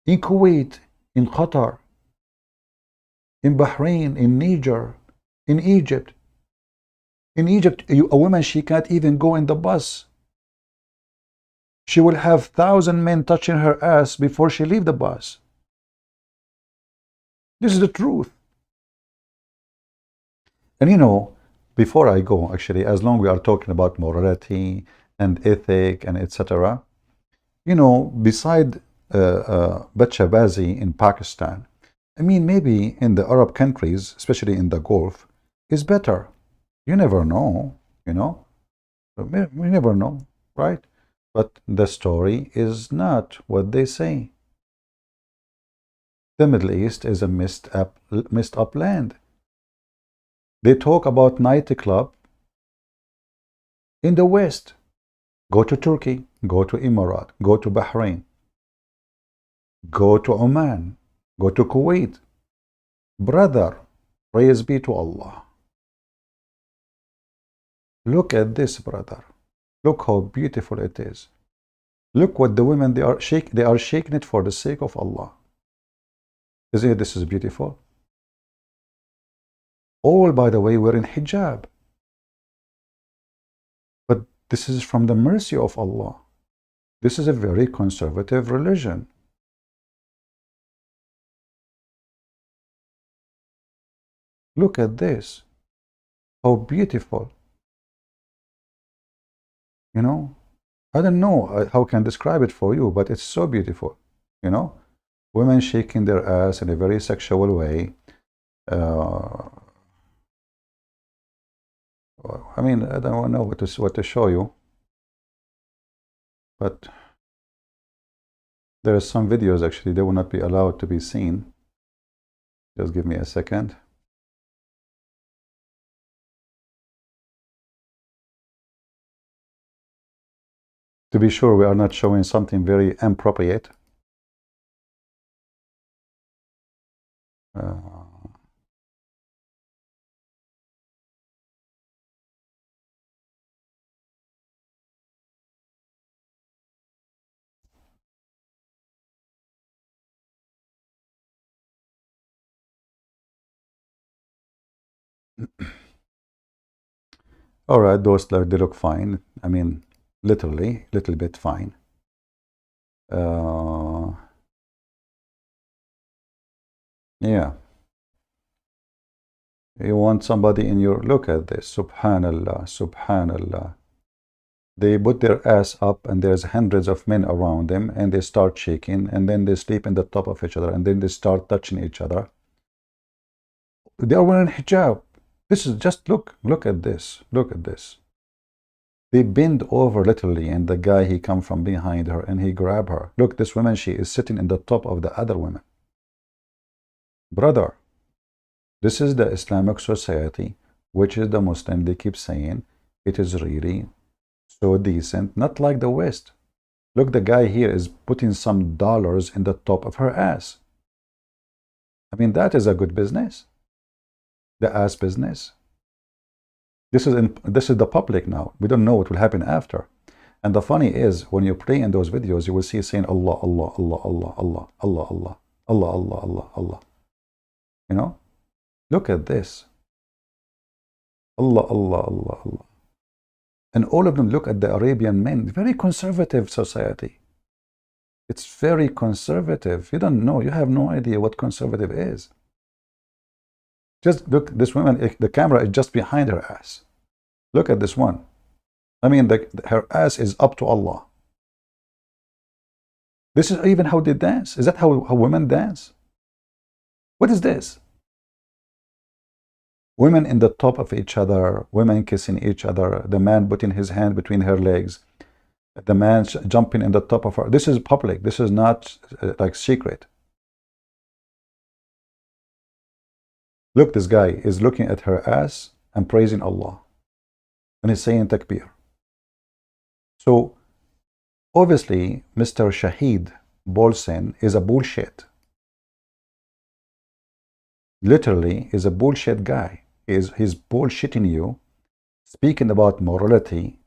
in Kuwait, in Qatar. in Bahrain, in Niger, in Egypt. In Egypt, a woman, she can't even go in the bus. She will have 1,000 men touching her ass before she leave the bus. This is the truth. And you know, before I go, actually, as long we are talking about morality and ethic and etc., you know, beside Bachabazi in Pakistan, I mean, maybe in the Arab countries, especially in the Gulf, is better. You never know, you know. We never know, right? But the story is not what they say. The Middle East is a messed up land. They talk about nightclub in the West. Go to Turkey, go to Emirat, go to Bahrain, go to Oman, go to Kuwait. Brother, praise be to Allah. Look at this, brother. Look how beautiful it is. Look what the women, they are shaking it for the sake of Allah. Isn't it, this is beautiful? All, by the way, wearing hijab. But this is from the mercy of Allah. This is a very conservative religion. Look at this. How beautiful. You know, I don't know how I can describe it for you, but it's so beautiful. You know, women shaking their ass in a very sexual way. I mean, I don't know what to show you, but there are some videos actually they will not be allowed to be seen. Just give me a second. To be sure, we are not showing something very inappropriate. All right, those they look fine. I mean, literally, little bit fine. Yeah. You want somebody in your, look at this, subhanallah, subhanallah. They put their ass up and there's hundreds of men around them and they start shaking and then they sleep in the top of each other and then they start touching each other. They are wearing hijab. This is just, look at this, look at this. They bend over literally and the guy, he come from behind her and he grab her. Look, this woman, she is sitting in the top of the other women. Brother, this is the Islamic society, which is the Muslim, they keep saying, it is really so decent, not like the West. Look, the guy here is putting some dollars in the top of her ass. I mean, that is a good business. The ass business. This is the public now. We don't know what will happen after. And the funny is, when you play in those videos, you will see saying Allah, Allah, Allah, Allah, Allah, Allah, Allah, Allah, Allah, Allah, Allah. You know? Look at this. Allah, Allah, Allah, Allah. And all of them, look at the Arabian men. Very conservative society. It's very conservative. You don't know. You have no idea what conservative is. Just look, this woman, the camera is just behind her ass. Look at this one. I mean, her ass is up to Allah. This is even how they dance. Is that how women dance? What is this? Women in the top of each other, women kissing each other, the man putting his hand between her legs, the man jumping in the top of her. This is public. This is not like secret. Look, this guy is looking at her ass and praising Allah. And he's saying takbir. So, obviously, Mr. Shahid Bolsen is a bullshit. Literally, is a bullshit guy. He's bullshitting you, speaking about morality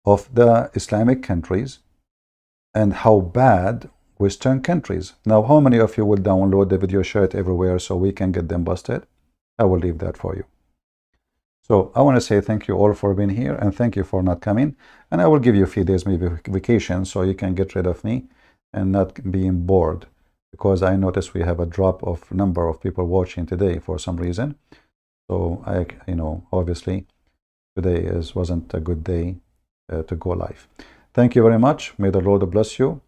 of the Islamic countries and how bad Western countries. Now, how many of you will download the video, share it everywhere so we can get them busted? I will leave that for you. So I want to say thank you all for being here, and thank you for not coming. And I will give you a few days maybe vacation so you can get rid of me and not being bored, because I notice we have a drop of number of people watching today for some reason. So obviously today wasn't a good day to go live. Thank you very much. May the Lord bless you.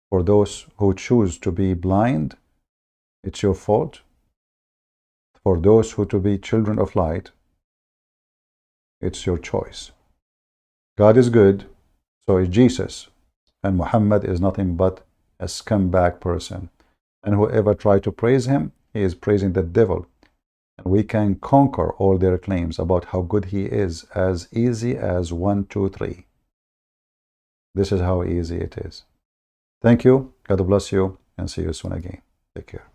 For those who choose to be blind, it's your fault. For those who to be children of light, it's your choice. God is good, so is Jesus. And Muhammad is nothing but a scumbag person. And whoever tried to praise him, he is praising the devil. And we can conquer all their claims about how good he is as easy as 1, 2, 3. This is how easy it is. Thank you. God bless you, and see you soon again. Take care.